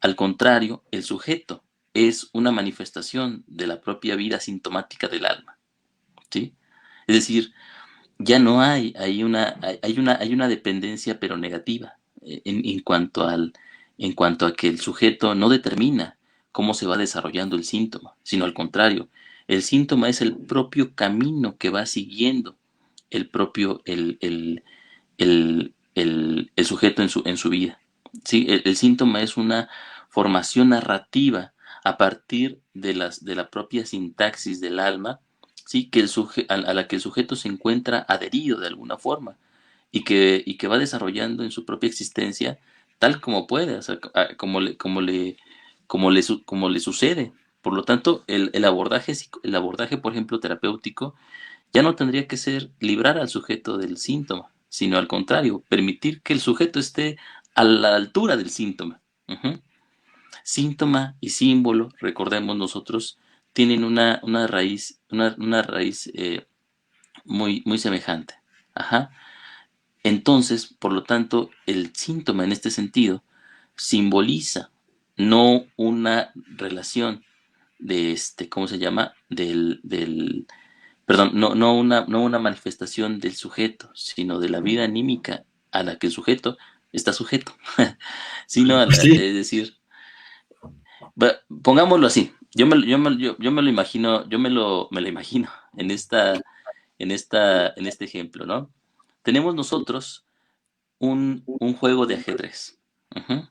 Al contrario, el sujeto es una manifestación de la propia vida sintomática del alma, ¿sí? Es decir, ya no hay una dependencia, pero negativa, en cuanto a que el sujeto no determina cómo se va desarrollando el síntoma, sino al contrario, el síntoma es el propio camino que va siguiendo el propio, el sujeto en su vida. ¿Sí? El síntoma es una formación narrativa a partir de la propia sintaxis del alma, ¿sí? A la que el sujeto se encuentra adherido de alguna forma y que va desarrollando en su propia existencia tal como puede, o sea, como le sucede. Por lo tanto, el abordaje, por ejemplo, terapéutico, ya no tendría que ser librar al sujeto del síntoma, sino al contrario, permitir que el sujeto esté a la altura del síntoma. Ujú. Síntoma y símbolo, recordemos nosotros, tienen una raíz muy, muy semejante. Ajá. Entonces, por lo tanto, el síntoma en este sentido simboliza no una relación ¿cómo se llama? Perdón, no una manifestación del sujeto, sino de la vida anímica a la que el sujeto está sujeto. Sino Sí. es decir, pongámoslo así, yo me lo imagino, me lo imagino en este ejemplo, ¿no? Tenemos nosotros un juego de ajedrez. Ujú.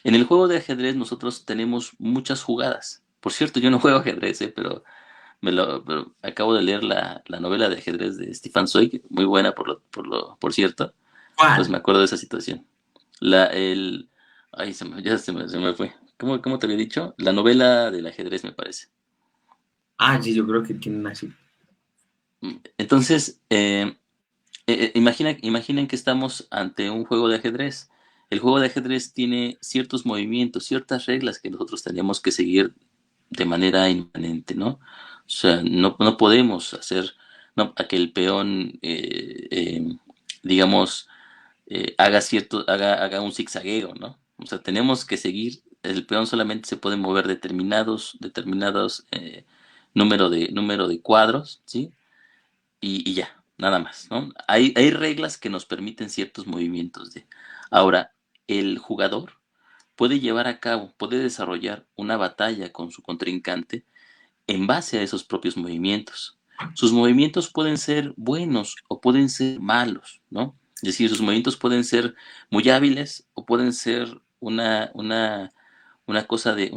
En el juego de ajedrez nosotros tenemos muchas jugadas. Por cierto, yo no juego ajedrez, pero acabo de leer la novela de ajedrez de Stefan Zweig, muy buena por cierto. Entonces me ¿Cuál? acuerdo de esa situación. La, el, ay, ya se me fue. ¿Cómo te había dicho? La novela del ajedrez, me parece. Ah, sí, yo creo que tienen así. Entonces, imaginen que estamos ante un juego de ajedrez. El juego de ajedrez tiene ciertos movimientos, ciertas reglas que nosotros tenemos que seguir de manera inmanente, ¿no? O sea, no podemos hacer a que el peón, digamos, haga un zigzagueo, ¿no? O sea, tenemos que seguir, el peón solamente se puede mover determinados número de cuadros, ¿sí? Y ya, nada más, ¿no? Hay reglas que nos permiten ciertos movimientos de. Ahora, el jugador puede desarrollar una batalla con su contrincante en base a esos propios movimientos. Sus movimientos pueden ser buenos o pueden ser malos, ¿no? Es decir, sus movimientos pueden ser muy hábiles o pueden ser una cosa de,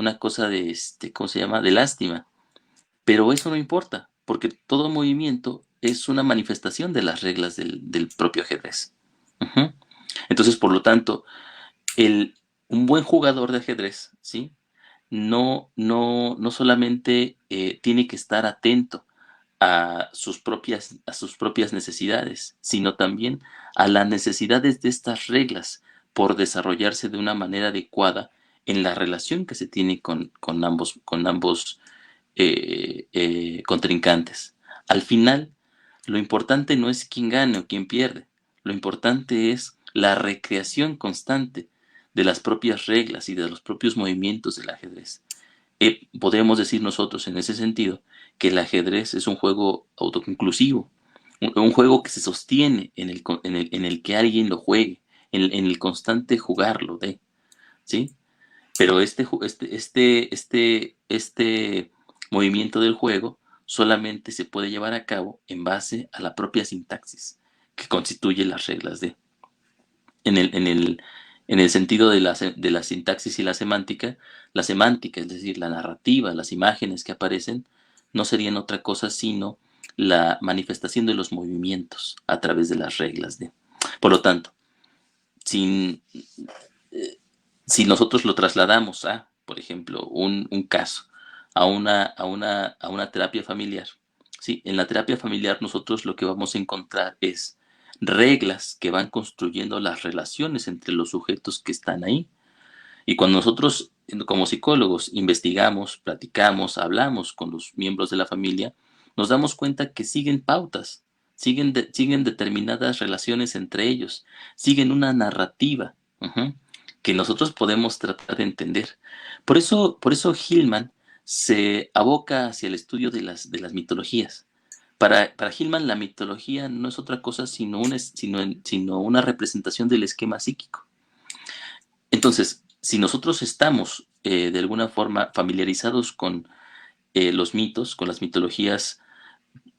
¿cómo se llama? De lástima. Pero eso no importa, porque todo movimiento es una manifestación de las reglas del propio ajedrez. Ujú. Entonces, por lo tanto, el, un buen jugador de ajedrez, ¿sí? No solamente tiene que estar atento a sus propias necesidades, sino también a las necesidades de estas reglas por desarrollarse de una manera adecuada en la relación que se tiene con ambos contrincantes. Al final, lo importante no es quién gane o quién pierde, lo importante es la recreación constante de las propias reglas y de los propios movimientos del ajedrez. Podemos decir nosotros en ese sentido que el ajedrez es un juego autoconclusivo, un juego que se sostiene en el que alguien lo juegue, en el constante jugarlo de, ¿sí? Pero este movimiento del juego solamente se puede llevar a cabo en base a la propia sintaxis que constituye las reglas de. En el, en el, en el sentido de la sintaxis y la semántica, es decir, la narrativa, las imágenes que aparecen, no serían otra cosa sino la manifestación de los movimientos a través de las reglas de. Por lo tanto, sin, si nosotros lo trasladamos a, por ejemplo, un caso, a una terapia familiar, ¿sí? En la terapia familiar nosotros lo que vamos a encontrar es reglas que van construyendo las relaciones entre los sujetos que están ahí. Y cuando nosotros, como psicólogos, investigamos, platicamos, hablamos con los miembros de la familia, nos damos cuenta que siguen pautas, siguen determinadas relaciones entre ellos, siguen una narrativa, que nosotros podemos tratar de entender. Por eso Hillman se aboca hacia el estudio de las mitologías. Para Hillman la mitología no es otra cosa sino una representación del esquema psíquico. Entonces, si nosotros estamos de alguna forma familiarizados con los mitos, con las mitologías,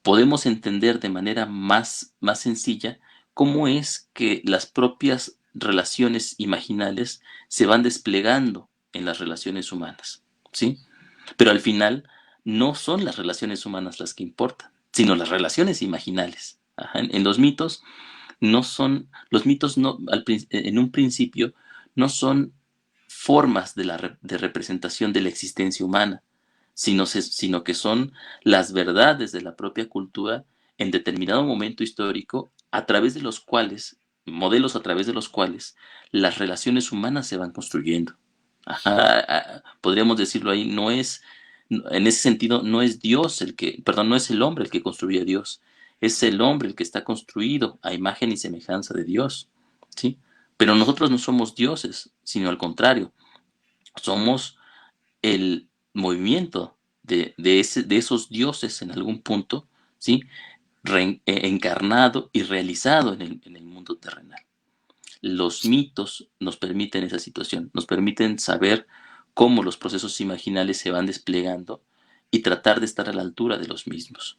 podemos entender de manera más sencilla cómo es que las propias relaciones imaginales se van desplegando en las relaciones humanas, ¿sí? Pero al final no son las relaciones humanas las que importan, sino las relaciones imaginales. Ajá. En los mitos no, en un principio no son formas de representación de la existencia humana, sino que son las verdades de la propia cultura en determinado momento histórico a través de los cuales, modelos a través de los cuales las relaciones humanas se van construyendo. Ajá, podríamos decirlo ahí, en ese sentido, no es Dios perdón, no es el hombre el que construye a Dios, es el hombre el que está construido a imagen y semejanza de Dios, ¿sí? Pero nosotros no somos dioses, sino al contrario, somos el movimiento de esos dioses en algún punto, ¿sí? Encarnado y realizado en el mundo terrenal. Los mitos nos permiten esa situación, nos permiten saber cómo los procesos imaginales se van desplegando y tratar de estar a la altura de los mismos.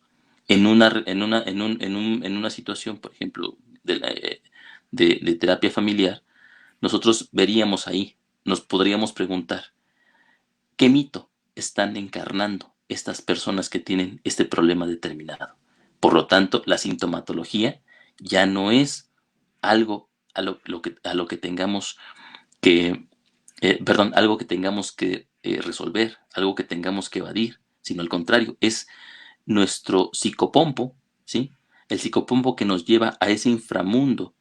En una situación, por ejemplo, de terapia familiar, nosotros veríamos ahí, nos podríamos preguntar, ¿qué mito están encarnando estas personas que tienen este problema determinado? Por lo tanto, la sintomatología ya no es algo a lo que tengamos que, algo que tengamos que resolver, algo que tengamos que evadir, sino al contrario, es nuestro psicopompo, ¿sí? El psicopompo que nos lleva a ese inframundo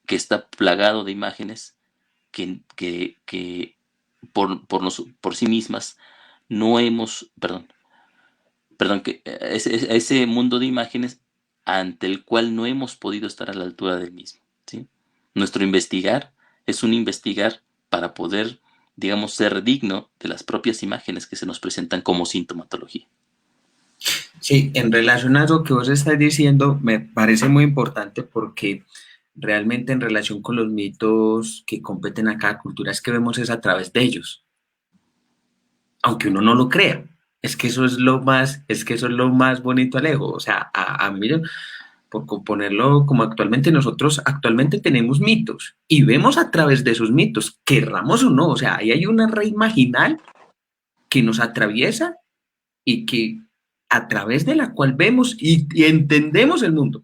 que está plagado de imágenes que por sí mismas no hemos, que ese mundo de imágenes ante el cual no hemos podido estar a la altura del mismo, ¿sí? Nuestro investigar es un investigar para poder, digamos, ser digno de las propias imágenes que se nos presentan como sintomatología. Sí, en relación a lo que vos estás diciendo, me parece muy importante porque realmente en relación con los mitos que competen a cada cultura es que vemos es a través de ellos, aunque uno no lo crea. Es que eso es lo más, es que eso es lo más bonito, Alejo. O sea, a mí, por ponerlo como actualmente, nosotros actualmente tenemos mitos y vemos a través de esos mitos, querramos o no. O sea, ahí hay una red imaginal que nos atraviesa y que a través de la cual vemos y entendemos el mundo.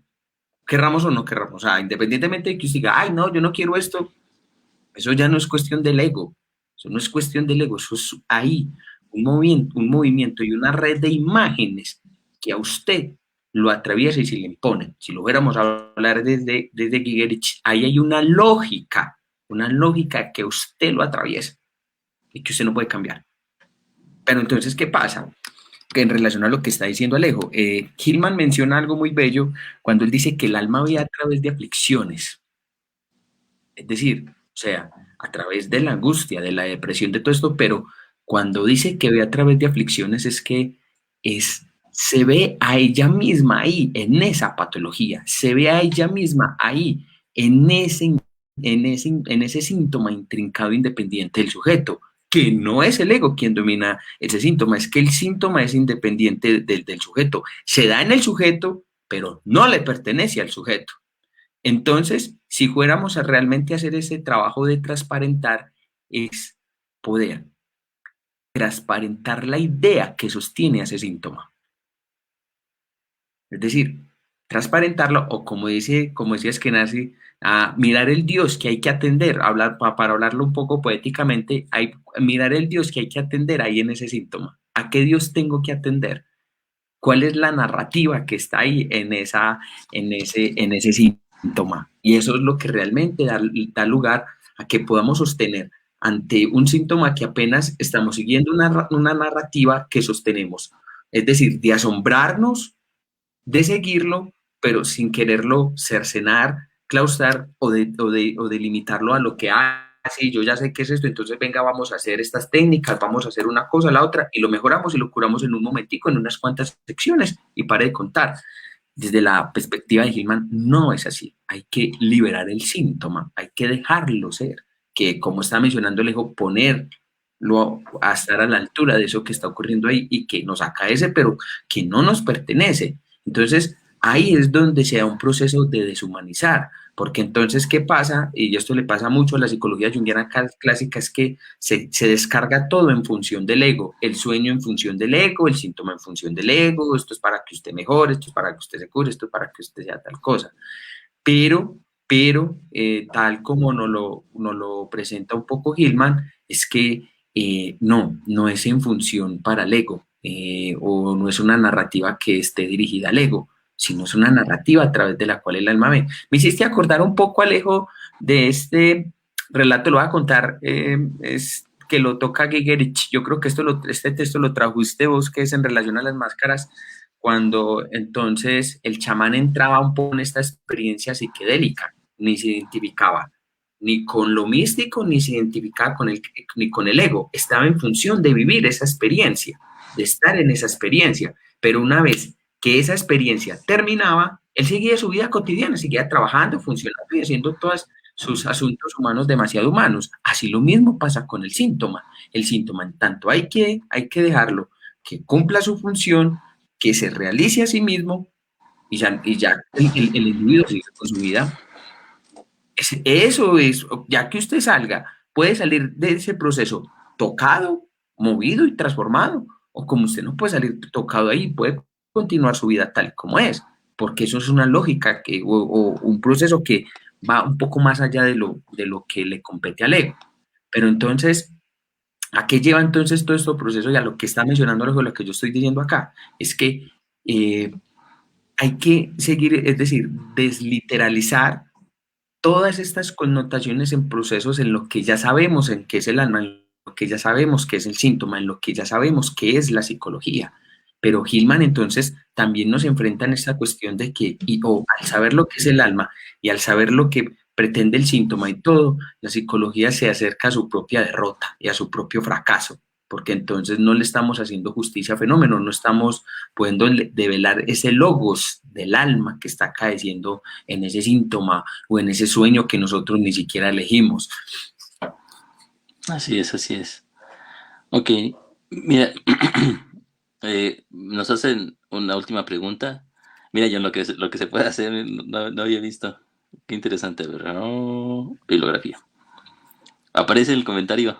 querramos o no querramos. O sea, independientemente de que usted diga, ay, no, yo no quiero esto, eso ya no es cuestión del ego. Eso no es cuestión del ego, eso es ahí, un movimiento y una red de imágenes que a usted lo atraviesa y se le imponen. Si lo fuéramos a hablar desde Gigerich, ahí hay una lógica que usted lo atraviesa y que usted no puede cambiar. Pero entonces, ¿qué pasa? Que en relación a lo que está diciendo Alejo, Hillman menciona algo muy bello cuando él dice que el alma ve a través de aflicciones. Es decir, o sea, a través de la angustia, de la depresión, de todo esto, pero cuando dice que ve a través de aflicciones es que se ve a ella misma ahí, en esa patología, se ve a ella misma ahí, en ese síntoma intrincado independiente del sujeto, que no es el ego quien domina ese síntoma, es que el síntoma es independiente del sujeto, se da en el sujeto, pero no le pertenece al sujeto. Entonces, si fuéramos a realmente hacer ese trabajo de transparentar, es poder transparentar la idea que sostiene ese síntoma. Es decir, transparentarlo o como decía Eskenazi, a mirar el Dios que hay que atender, para hablarlo un poco poéticamente, mirar el Dios que hay que atender ahí en ese síntoma. ¿A qué Dios tengo que atender? ¿Cuál es la narrativa que está ahí en ese síntoma? Y eso es lo que realmente da lugar a que podamos sostener ante un síntoma que apenas estamos siguiendo una narrativa que sostenemos. Es decir, de asombrarnos, de seguirlo, pero sin quererlo cercenar, claustrar o de limitarlo a lo que sí, yo ya sé qué es esto, entonces venga, vamos a hacer estas técnicas, vamos a hacer una cosa, la otra, y lo mejoramos y lo curamos en un momentico, en unas cuantas secciones, y pare de contar. Desde la perspectiva de Hillman, no es así. Hay que liberar el síntoma, hay que dejarlo ser, que como está mencionando Alejo, ponerlo a estar a la altura de eso que está ocurriendo ahí y que nos acaece, pero que no nos pertenece. Entonces, ahí es donde se da un proceso de deshumanizar, porque entonces, ¿qué pasa? Y esto le pasa mucho a la psicología junguiana clásica, es que se descarga todo en función del ego, el sueño en función del ego, el síntoma en función del ego, esto es para que usted mejore, esto es para que usted se cure, esto es para que usted sea tal cosa. Pero tal como nos lo presenta un poco Hillman, es que no es en función para el ego, o no es una narrativa que esté dirigida al ego, sino es una narrativa a través de la cual el alma ve. Me hiciste acordar un poco, Alejo, de este relato, lo voy a contar, es que lo toca Gigerich. Yo creo que este texto lo trajiste vos, que es en relación a las máscaras, cuando entonces el chamán entraba un poco en esta experiencia psicodélica, ni se identificaba ni con lo místico, ni se identificaba ni con el ego, estaba en función de vivir esa experiencia, de estar en esa experiencia, pero una vez que esa experiencia terminaba, él seguía su vida cotidiana, seguía trabajando, funcionando y haciendo todos sus asuntos humanos demasiado humanos. Así lo mismo pasa con el síntoma. El síntoma, en tanto hay que dejarlo que cumpla su función, que se realice a sí mismo y ya el individuo sigue con su vida. Eso es, ya que usted salga, puede salir de ese proceso tocado, movido y transformado, o como usted no puede salir tocado ahí, puede continuar su vida tal como es, porque eso es una lógica o un proceso que va un poco más allá de lo que le compete al ego. Pero entonces, ¿a qué lleva entonces todo este proceso y a lo que está mencionando lo que yo estoy diciendo acá? Es que eh, hay que seguir, es decir, desliteralizar todas estas connotaciones en procesos en lo que ya sabemos en qué es el alma, en lo que ya sabemos qué es el síntoma, en lo que ya sabemos qué es la psicología. Pero Hillman entonces también nos enfrenta en esta cuestión de que, al saber lo que es el alma y al saber lo que pretende el síntoma y todo, la psicología se acerca a su propia derrota y a su propio fracaso, porque entonces no le estamos haciendo justicia al fenómeno, no estamos pudiendo develar ese logos del alma que está caeciendo en ese síntoma o en ese sueño que nosotros ni siquiera elegimos. Así es, así es. Ok, mira, nos hacen una última pregunta. Mira, yo lo que se puede hacer, no había visto. Qué interesante, ¿verdad? Bibliografía. Aparece el comentario.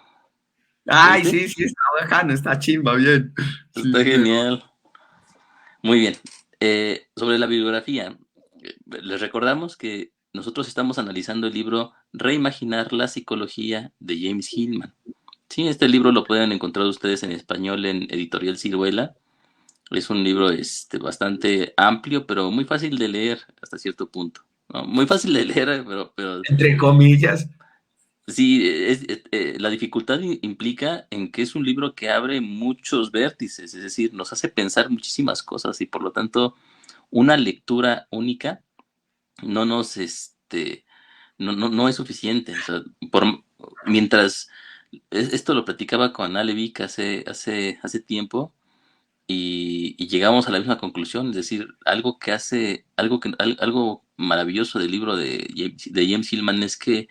¿Lo Ay, viste? sí, sí, está bacano, está chimba, bien. Sí, Está sí, genial. Muy bien. Sobre la bibliografía, les recordamos que nosotros estamos analizando el libro Reimaginar la psicología de James Hillman. Sí, este libro lo pueden encontrar ustedes en español en Editorial Ciruela. Es un libro bastante amplio, pero muy fácil de leer hasta cierto punto, ¿no? Muy fácil de leer, pero Entre comillas. sí, la dificultad implica en que es un libro que abre muchos vértices, es decir, nos hace pensar muchísimas cosas y por lo tanto una lectura única no nos, no es suficiente. O sea, mientras, esto lo platicaba con Ale Vic hace tiempo y llegamos a la misma conclusión, es decir, algo maravilloso del libro de James Hillman es que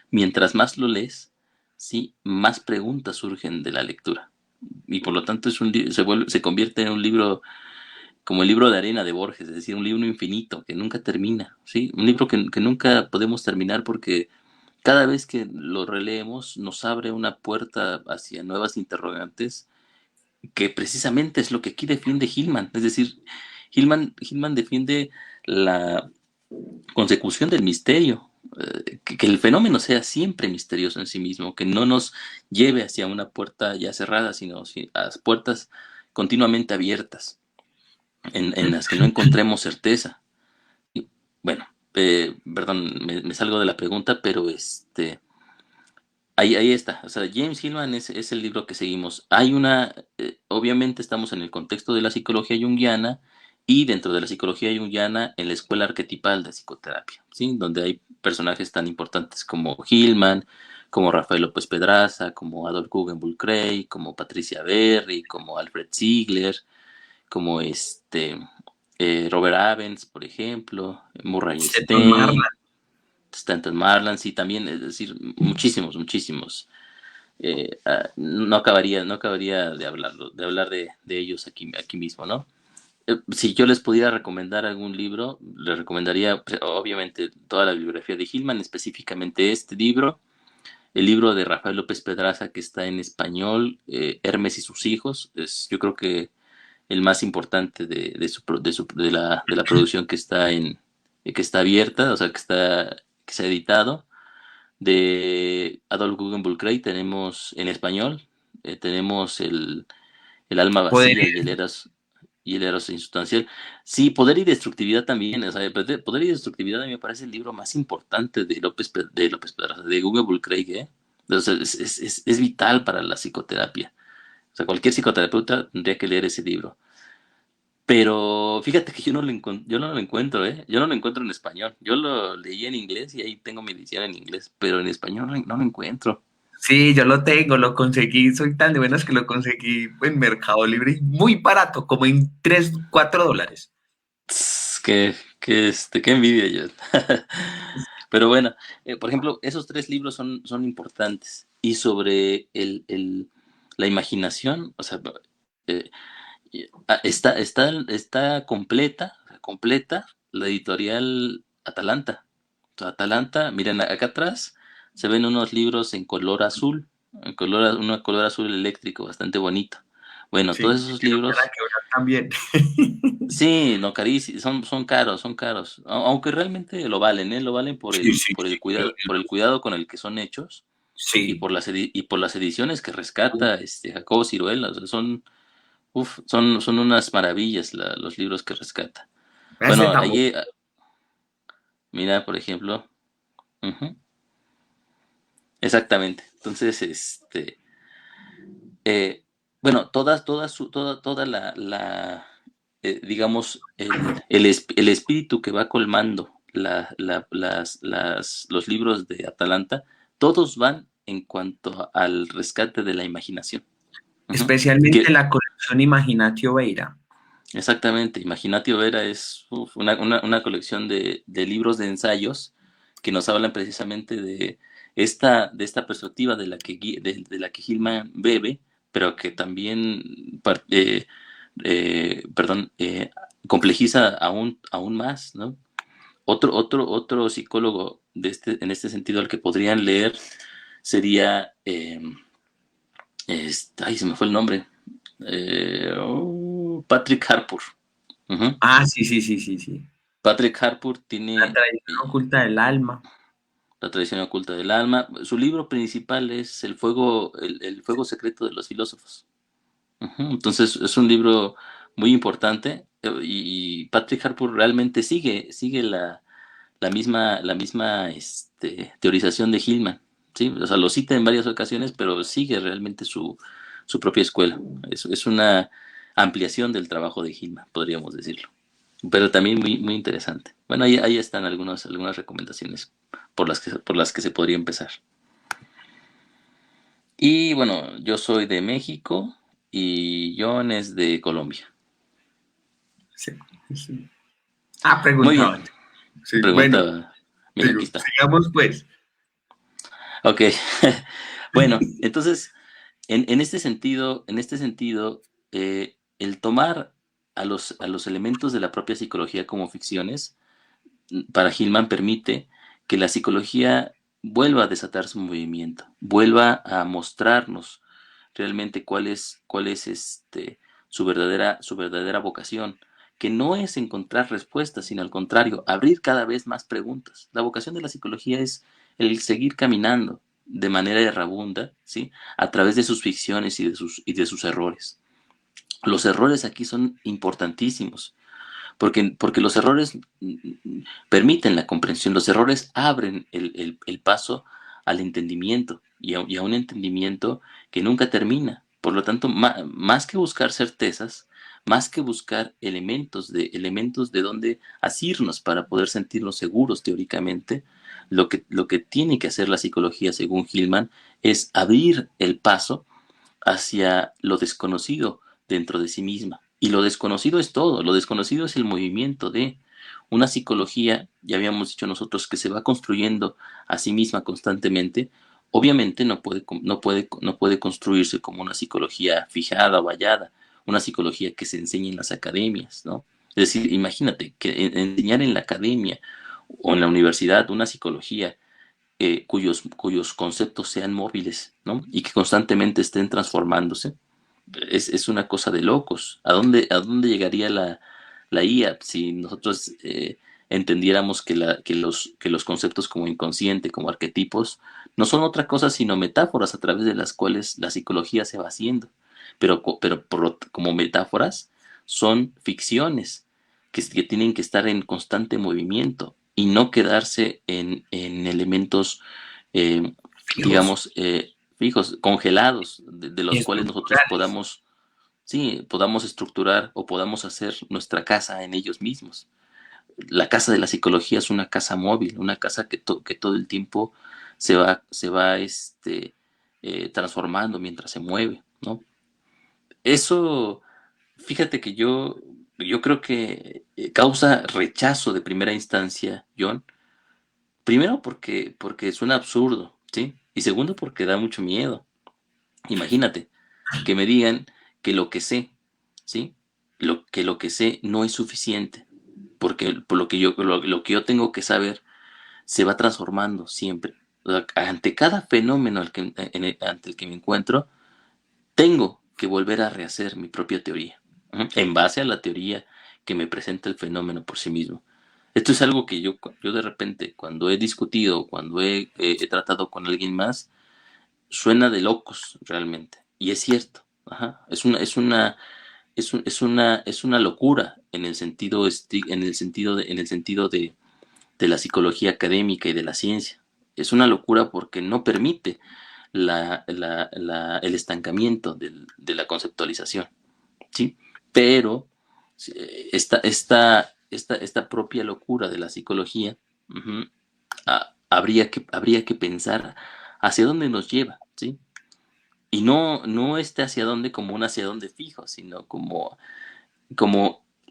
mientras más lo lees, sí, más preguntas surgen de la lectura. Y por lo tanto se convierte en un libro como el libro de arena de Borges, es decir, un libro infinito que nunca termina, ¿sí? Un libro que nunca podemos terminar porque cada vez que lo releemos nos abre una puerta hacia nuevas interrogantes que precisamente es lo que aquí defiende Hillman. Es decir, Hillman defiende la consecución del misterio, que el fenómeno sea siempre misterioso en sí mismo, que no nos lleve hacia una puerta ya cerrada, sino a puertas continuamente abiertas, en las que no encontremos certeza. Y, bueno, perdón, me salgo de la pregunta, pero ahí está. O sea, James Hillman es el libro que seguimos. Obviamente estamos en el contexto de la psicología junguiana y dentro de la psicología junguiana en la escuela arquetipal de psicoterapia, ¿sí? Donde hay personajes tan importantes como Hillman, como Rafael López Pedraza, como Adolf Guggenbull Cray, como Patricia Berry, como Alfred Ziegler, como Robert Avens, por ejemplo, Murray Seton Stein, Marman. Stanton Marland, sí, también, es decir, muchísimos, muchísimos. No acabaría de hablar de ellos aquí mismo, ¿no? Si yo les pudiera recomendar algún libro, les recomendaría, pues, obviamente, toda la bibliografía de Hillman, específicamente este libro, el libro de Rafael López Pedraza, que está en español, Hermes y sus hijos, es yo creo que el más importante de la producción que está abierta, o sea, que se ha editado. De Adolf Guggenbull Cray tenemos en español, tenemos el alma Poder. vacía y el eros insustancial. Sí, Poder y Destructividad también, o sea, Poder y Destructividad a mí me parece el libro más importante de López Pedraza, de Guggenbull Craig, ¿eh? O sea, es vital para la psicoterapia. O sea, cualquier psicoterapeuta tendría que leer ese libro. Pero fíjate que yo no lo encuentro, ¿eh? Yo no lo encuentro en español. Yo lo leí en inglés y ahí tengo mi edición en inglés, pero en español no lo encuentro. Sí, yo lo tengo, lo conseguí, soy tan de buenas que lo conseguí en Mercado Libre, muy barato, como en $3, $4. Qué envidia yo. Pero bueno, por ejemplo, esos tres libros son importantes. Y sobre la imaginación, o sea, eh, está completa la editorial Atalanta. O sea, Atalanta, miren, acá atrás se ven unos libros en color azul, una color azul eléctrico, bastante bonito. Bueno, Sí, todos esos pero para libros, quebrar también. sí, no carísimos, son caros, son caros. Aunque realmente lo valen, ¿eh? Lo valen por Sí, el, sí, por sí. el cuidado, por el cuidado con el que son hechos y Sí. por las ediciones que rescata Jacobo Ciruela. O sea, son unas maravillas los libros que rescata. Ese Bueno, tan ahí, mira, por ejemplo, ujú, exactamente. Entonces, eh, bueno, toda digamos, el espíritu que va colmando los libros de Atalanta, todos van en cuanto al rescate de la imaginación. Ujú. especialmente Que la colección Imaginatio Veira. Exactamente, Imaginatio Vera es una colección de libros de ensayos que nos hablan precisamente de esta perspectiva de la que Hillman bebe, pero que también perdón, complejiza aún más, ¿no? Otro psicólogo en este sentido al que podrían leer sería, ay, se me fue el nombre, Patrick Harpur. Ujú. Ah, sí, sí, sí, sí, sí. Patrick Harpur La tiene tradición oculta del alma. La tradición oculta del alma. Su libro principal es el fuego secreto de los filósofos. Ujú. Entonces es un libro muy importante, y Patrick Harpur realmente sigue la misma teorización de Hillman, ¿sí? O sea, lo cita en varias ocasiones, pero sigue realmente su propia escuela. Es una ampliación del trabajo de Hillman, podríamos decirlo. Pero también muy, muy interesante. Bueno, ahí están algunas recomendaciones por las que se podría empezar. Y bueno, yo soy de México y John es de Colombia. Sí, sí. Muy bien, Preguntaba. Sí, bueno, pregunta. Mira, aquí está. sigamos pues. Ok. Bueno, entonces, en este sentido, el tomar a los elementos de la propia psicología como ficciones, para Hillman permite que la psicología vuelva a desatar su movimiento, vuelva a mostrarnos realmente cuál es su verdadera vocación, que no es encontrar respuestas, sino al contrario, abrir cada vez más preguntas. La vocación de la psicología es el seguir caminando de manera errabunda, ¿sí? A través de sus ficciones y de sus errores. Los errores aquí son importantísimos, porque los errores permiten la comprensión, los errores abren el paso al entendimiento, y a un entendimiento que nunca termina. Por lo tanto, más que buscar certezas, más que buscar elementos de donde asirnos para poder sentirnos seguros teóricamente, lo que tiene que hacer la psicología, según Hillman, es abrir el paso hacia lo desconocido dentro de sí misma. Y lo desconocido es todo, lo desconocido es el movimiento de una psicología, ya habíamos dicho nosotros, que se va construyendo a sí misma constantemente. Obviamente no puede construirse como una psicología fijada o vallada, una psicología que se enseña en las academias, ¿no? Es decir, imagínate que enseñar en la academia o en la universidad una psicología, cuyos conceptos sean móviles, ¿no? Y que constantemente estén transformándose, es una cosa de locos. ¿A dónde llegaría la IA si nosotros entendiéramos que los conceptos como inconsciente, como arquetipos, no son otra cosa sino metáforas a través de las cuales la psicología se va haciendo? Pero como metáforas son ficciones que tienen que estar en constante movimiento y no quedarse en elementos, eh, Hijos. digamos, fijos, congelados, de Y los cuales nosotros estructurales. podamos estructurar o podamos hacer nuestra casa en ellos mismos. La casa de la psicología es una casa móvil, una casa que todo el tiempo se va transformando mientras se mueve, ¿no? Eso, fíjate que yo creo que causa rechazo de primera instancia, John. Primero porque suena absurdo, ¿sí? Y segundo porque da mucho miedo. Imagínate que me digan que lo que sé, ¿sí? Lo que sé no es suficiente, porque por lo que yo tengo que saber se va transformando siempre. O sea, ante cada fenómeno ante el que me encuentro, tengo que volver a rehacer mi propia teoría, ¿no? En base a la teoría que me presenta el fenómeno por sí mismo. Esto es algo que yo de repente, cuando he discutido, cuando he tratado con alguien más, suena de locos realmente. Y es cierto. Ajá. Es una locura en el sentido de la psicología académica y de la ciencia. Es una locura porque no permite el estancamiento de la conceptualización, ¿sí? Pero esta propia locura de la psicología, ujú, habría que pensar hacia dónde nos lleva, ¿sí? Y no hacia dónde como un hacia dónde fijo, sino como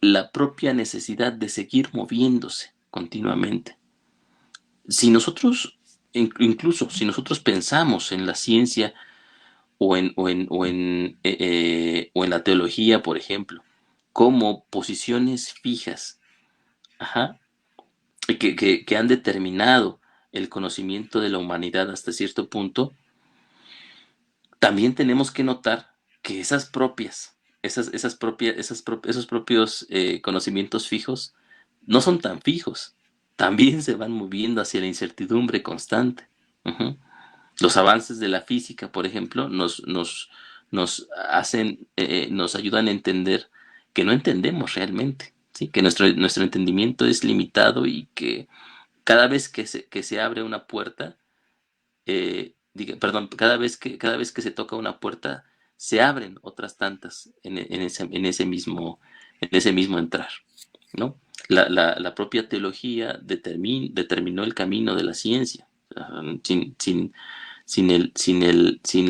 la propia necesidad de seguir moviéndose continuamente. Si nosotros, incluso si nosotros pensamos en la ciencia o en la teología, por ejemplo, como posiciones fijas, ajá, que han determinado el conocimiento de la humanidad hasta cierto punto, también tenemos que notar que esos propios conocimientos fijos no son tan fijos, también se van moviendo hacia la incertidumbre constante. Ujú. Los avances de la física, por ejemplo, nos hacen, nos ayudan a entender que no entendemos realmente, ¿sí? Que nuestro entendimiento es limitado y que cada vez que se abre una puerta, perdón, cada vez que se toca una puerta, se abren otras tantas en ese mismo entrar, ¿no? La propia teología determinó el camino de la ciencia. Sin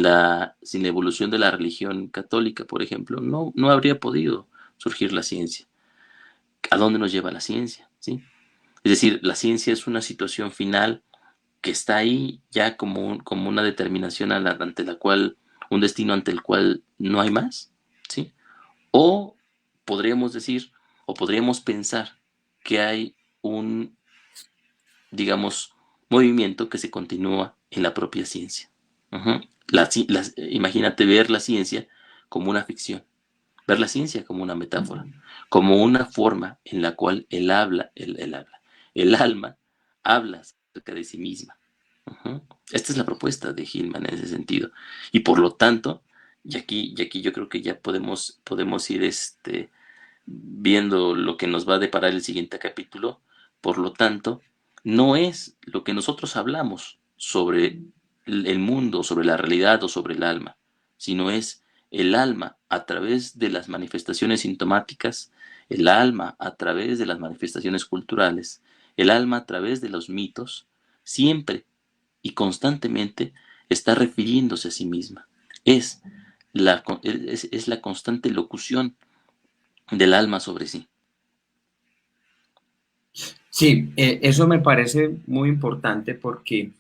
la evolución de la religión católica, por ejemplo, no habría podido surgir la ciencia. ¿A dónde nos lleva la ciencia? ¿Sí? Es decir, la ciencia es una situación final que está ahí ya como una determinación ante la cual, un destino ante el cual no hay más, ¿sí? O podríamos decir, o podríamos pensar que hay un, digamos, movimiento que se continúa en la propia ciencia. Ujú. Imagínate ver la ciencia como una ficción, ver la ciencia como una metáfora, como una forma en la cual el alma habla acerca de sí misma. Ujú. Esta es la propuesta de Hillman en ese sentido. Y por lo tanto, y aquí yo creo que ya podemos ir viendo lo que nos va a deparar el siguiente capítulo. Por lo tanto, no es lo que nosotros hablamos sobre el mundo, sobre la realidad o sobre el alma, sino es el alma a través de las manifestaciones sintomáticas, el alma a través de las manifestaciones culturales, el alma a través de los mitos, siempre y constantemente está refiriéndose a sí misma. Es es la constante locución del alma sobre sí. Sí, eso me parece muy importante porque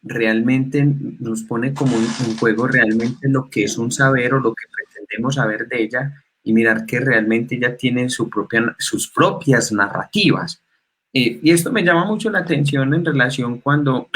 realmente nos pone como un juego realmente lo que es un saber o lo que pretendemos saber de ella y mirar que realmente ella tiene sus propias narrativas. Y esto me llama mucho la atención en relación cuando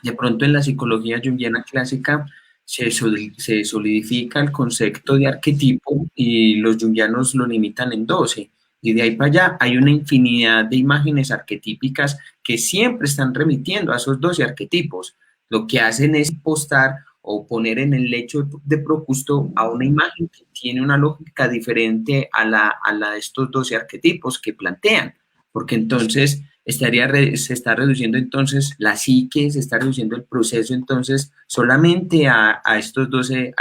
de pronto en la psicología junguiana clásica se solidifica el concepto de arquetipo y los junguianos lo limitan en 12. Y de ahí para allá hay una infinidad de imágenes arquetípicas que siempre están remitiendo a esos 12 arquetipos. Lo que hacen es postar o poner en el lecho de Procusto a una imagen que tiene una lógica diferente a la de estos 12 arquetipos que plantean, porque entonces se está reduciendo entonces la psique, se está reduciendo el proceso entonces solamente a estos 12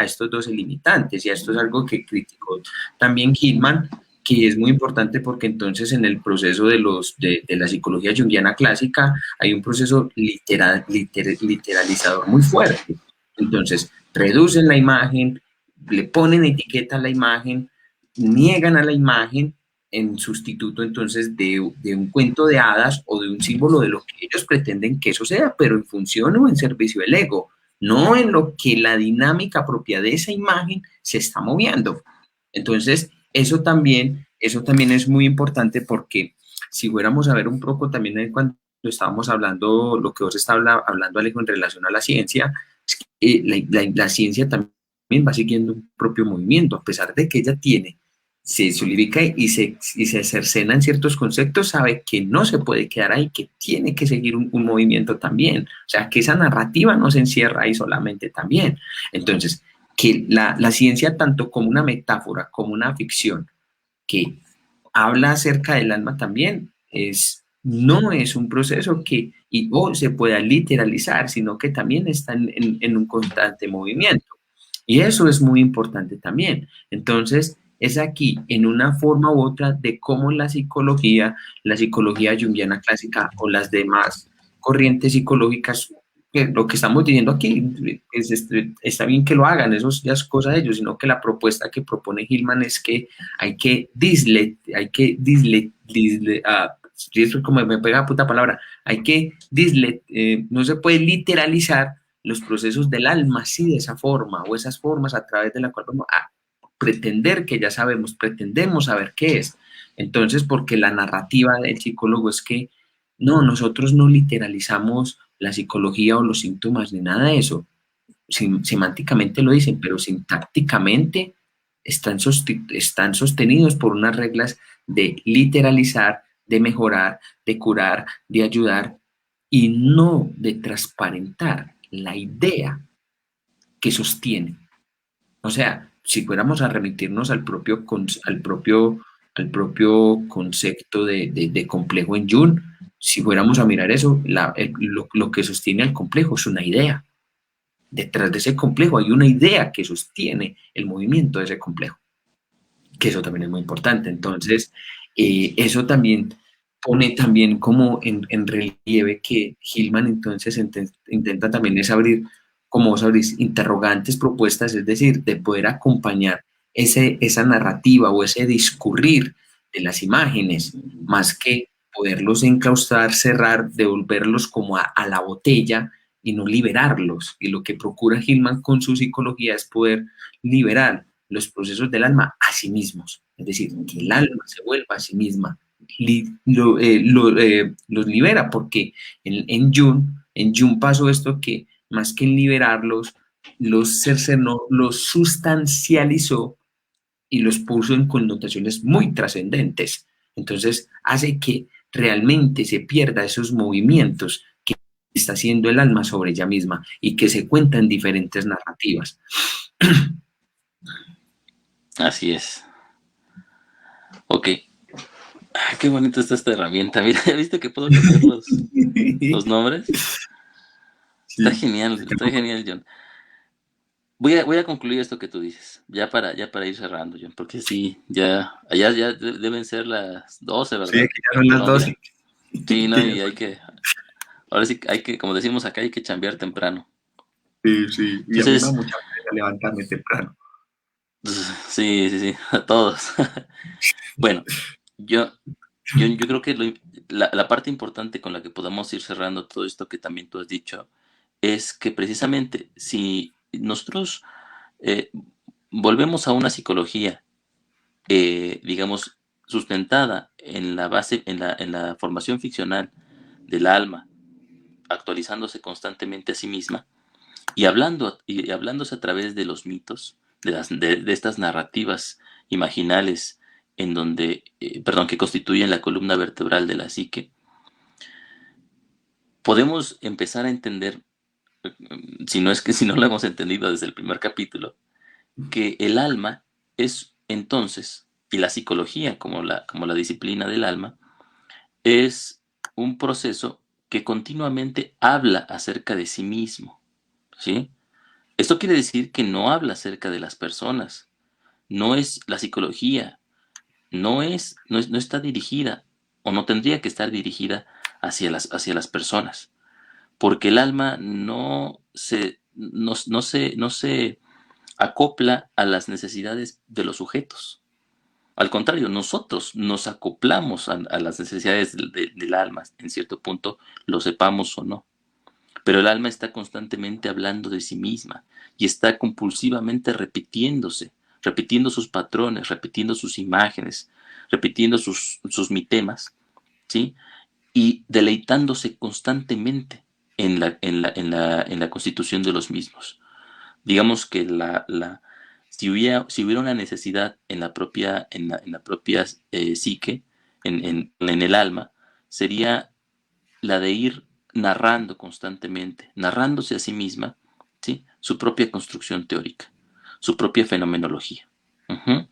limitantes, y esto es algo que criticó también Hillman, que es muy importante porque entonces en el proceso de la psicología junguiana clásica hay un proceso literalizador muy fuerte. Entonces, reducen la imagen, le ponen etiqueta a la imagen, niegan a la imagen en sustituto entonces de un cuento de hadas o de un símbolo de lo que ellos pretenden que eso sea, pero en función o en servicio del ego, no en lo que la dinámica propia de esa imagen se está moviendo. Entonces, eso también es muy importante porque si fuéramos a ver un poco también cuando estábamos hablando, lo que vos estabas hablando, Alejo, en relación a la ciencia, es que la ciencia también va siguiendo un propio movimiento, a pesar de que ella se solidifica y se cercena en ciertos conceptos, sabe que no se puede quedar ahí, que tiene que seguir un movimiento también. O sea, que esa narrativa no se encierra ahí solamente también. Entonces, que la ciencia, tanto como una metáfora, como una ficción, que habla acerca del alma también, no es un proceso o se pueda literalizar, sino que también está en un constante movimiento. Y eso es muy importante también. Entonces, es aquí, en una forma u otra, de cómo la psicología junguiana clásica o las demás corrientes psicológicas, que lo que estamos diciendo aquí, está bien que lo hagan, eso ya es cosa de ellos, sino que la propuesta que propone Hillman es que como me pega puta palabra, no se puede literalizar los procesos del alma así de esa forma o esas formas a través de la cual vamos a pretender que ya sabemos, pretendemos saber qué es. Entonces, porque la narrativa del psicólogo es que no, nosotros no literalizamos la psicología o los síntomas ni nada de eso. Semánticamente lo dicen, pero sintácticamente están sostenidos por unas reglas de literalizar, de mejorar, de curar, de ayudar y no de transparentar la idea que sostiene. O sea, si fuéramos a remitirnos al propio concepto de complejo en Jung, si fuéramos a mirar eso, lo que sostiene al complejo es una idea. Detrás de ese complejo hay una idea que sostiene el movimiento de ese complejo, que eso también es muy importante. Entonces, eso también pone también como en relieve que Hillman entonces intenta también es abrir, como vos abrís, interrogantes, propuestas, es decir, de poder acompañar esa narrativa o ese discurrir de las imágenes, más que poderlos enclaustrar, cerrar, devolverlos como a la botella y no liberarlos. Y lo que procura Hillman con su psicología es poder liberar los procesos del alma a sí mismos, es decir, que el alma se vuelva a sí misma, los libera, porque en Jung pasó esto que más que en liberarlos, los cercenó, los sustancializó y los puso en connotaciones muy trascendentes. Entonces hace que realmente se pierda esos movimientos que está haciendo el alma sobre ella misma y que se cuenta en diferentes narrativas. Así es. Ok. Qué bonita está esta herramienta. Mira, ¿ya viste que puedo cambiar los nombres? Sí, Está genial, John. Voy a concluir esto que tú dices, ya para ir cerrando, John, porque sí, allá ya deben ser las 12, sí, ¿verdad? aquí ya son las Colombia. 12. Sí, ¿no? Que ya Y son- ahora sí hay que, como decimos acá, hay que chambear temprano. sí, sí, y a mí me da Entonces, mucha pena levantarme temprano. sí, sí, sí, a todos. Bueno, yo, yo creo que la parte importante con la que podamos ir cerrando todo esto que también tú has dicho es que precisamente si nosotros eh, volvemos a una psicología, digamos, sustentada en la base, en la formación ficcional del alma, actualizándose constantemente a sí misma y hablándose a través de los mitos, de estas narrativas imaginales en donde, perdón, que constituyen la columna vertebral de la psique, podemos empezar a entender, si no es que si no lo hemos entendido desde el primer capítulo, que el alma es entonces, y la psicología como la disciplina del alma, es un proceso que continuamente habla acerca de sí mismo, ¿sí? Esto quiere decir que no habla acerca de las personas, no es la psicología, no está dirigida o no tendría que estar dirigida hacia las personas, porque el alma no se acopla a las necesidades de los sujetos. Al contrario, nosotros nos acoplamos a las necesidades del alma, en cierto punto, lo sepamos o no. Pero el alma está constantemente hablando de sí misma y está compulsivamente repitiéndose, repitiendo sus patrones, repitiendo sus imágenes, repitiendo sus mitemas, ¿sí? Y deleitándose constantemente en la constitución de los mismos. Digamos que si hubiera una necesidad en la propia psique, en el alma, sería la de ir narrando constantemente, narrándose a sí misma, ¿sí? Su propia construcción teórica, su propia fenomenología. Ujú.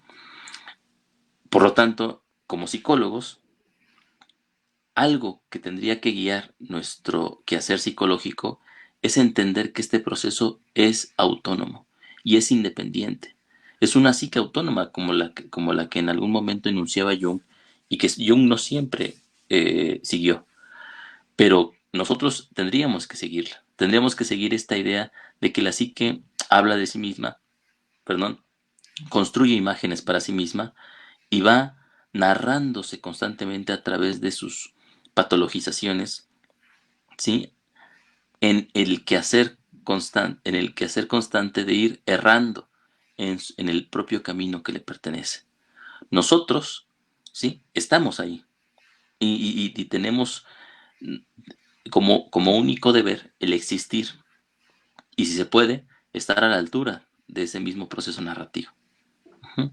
Por lo tanto, como psicólogos, algo que tendría que guiar nuestro quehacer psicológico es entender que este proceso es autónomo y es independiente. Es una psique autónoma como la que en algún momento enunciaba Jung y que Jung no siempre siguió. Pero nosotros tendríamos que seguirla. Tendríamos que seguir esta idea de que la psique habla de sí misma, perdón, construye imágenes para sí misma y va narrándose constantemente a través de sus patologizaciones, ¿sí? En el quehacer constante de ir errando en el propio camino que le pertenece. Nosotros, ¿sí? Estamos ahí y tenemos como único deber el existir y si se puede, estar a la altura de ese mismo proceso narrativo. Ujú.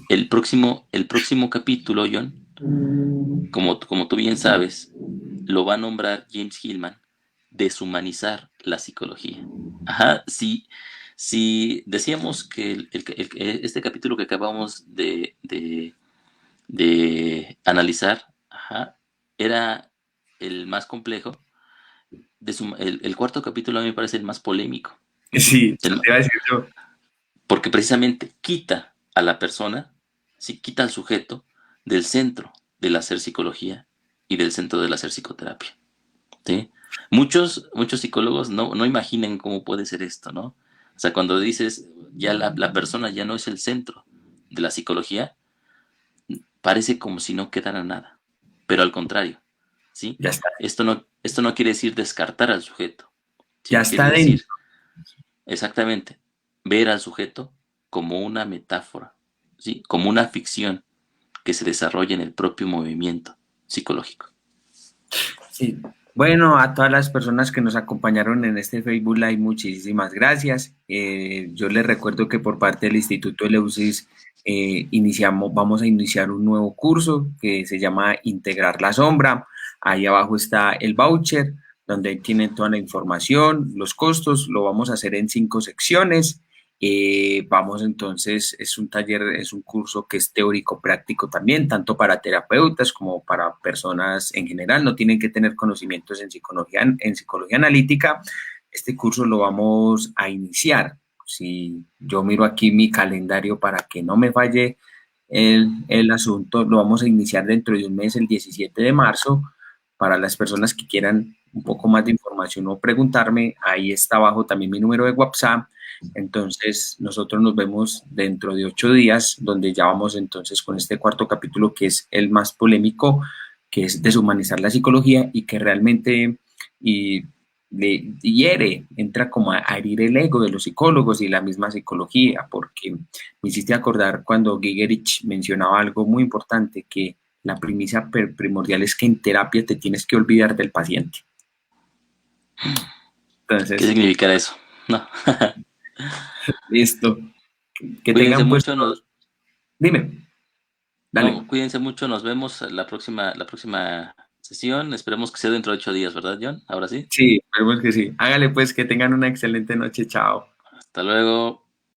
El próximo capítulo, John, como tú bien sabes, lo va a nombrar James Hillman, deshumanizar la psicología. Ajá, si decíamos que este capítulo que acabamos de analizar, ajá, era el más complejo, el cuarto capítulo a mí me parece el más polémico. Ujú. Sí, eso te iba a decir yo. Porque precisamente quita a la persona, sí, quita al sujeto del centro del hacer psicología y del centro del hacer psicoterapia. ¿Sí? Muchos psicólogos no imaginan cómo puede ser esto, ¿no? O sea, cuando dices ya la persona ya no es el centro de la psicología, parece como si no quedara nada. Pero al contrario, ¿sí? Ya está, Esto no quiere decir descartar al sujeto, ya ¿sí? Quiere está dentro. decir exactamente ver al sujeto como una metáfora, ¿sí? Como una ficción que se desarrolla en el propio movimiento psicológico. Sí. Bueno, a todas las personas que nos acompañaron en este Facebook Live, muchísimas gracias. Yo les recuerdo que por parte del Instituto Eleusis vamos a iniciar un nuevo curso que se llama Integrar la Sombra. Ahí abajo está el voucher, donde tienen toda la información, los costos. Lo vamos a hacer en 5 secciones. Vamos entonces, es un taller, es un curso que es teórico práctico también, tanto para terapeutas como para personas en general. No tienen que tener conocimientos en psicología analítica. Este curso lo vamos a iniciar. Si yo miro aquí mi calendario para que no me falle el asunto, lo vamos a iniciar dentro de un mes, el 17 de marzo. Para las personas que quieran un poco más de información o preguntarme, ahí está abajo también mi número de WhatsApp. Entonces, nosotros nos vemos dentro de 8 días, donde ya vamos entonces con este cuarto capítulo, que es el más polémico, que es deshumanizar la psicología y que realmente y, le hiere, entra como a herir el ego de los psicólogos y la misma psicología, porque me hiciste acordar cuando Gigerich mencionaba algo muy importante, que la primicia primordial es que en terapia te tienes que olvidar del paciente. ¿Qué Entonces, significará eso? No. listo. Que Cuídense tengan pues mucho, todos. Dime, no, dale. cuídense mucho, nos vemos la próxima sesión. Esperemos que sea dentro de 8 días, ¿verdad, John? Ahora sí. Sí, esperemos que sí. Hágale pues que tengan una excelente noche. Chao. Hasta luego.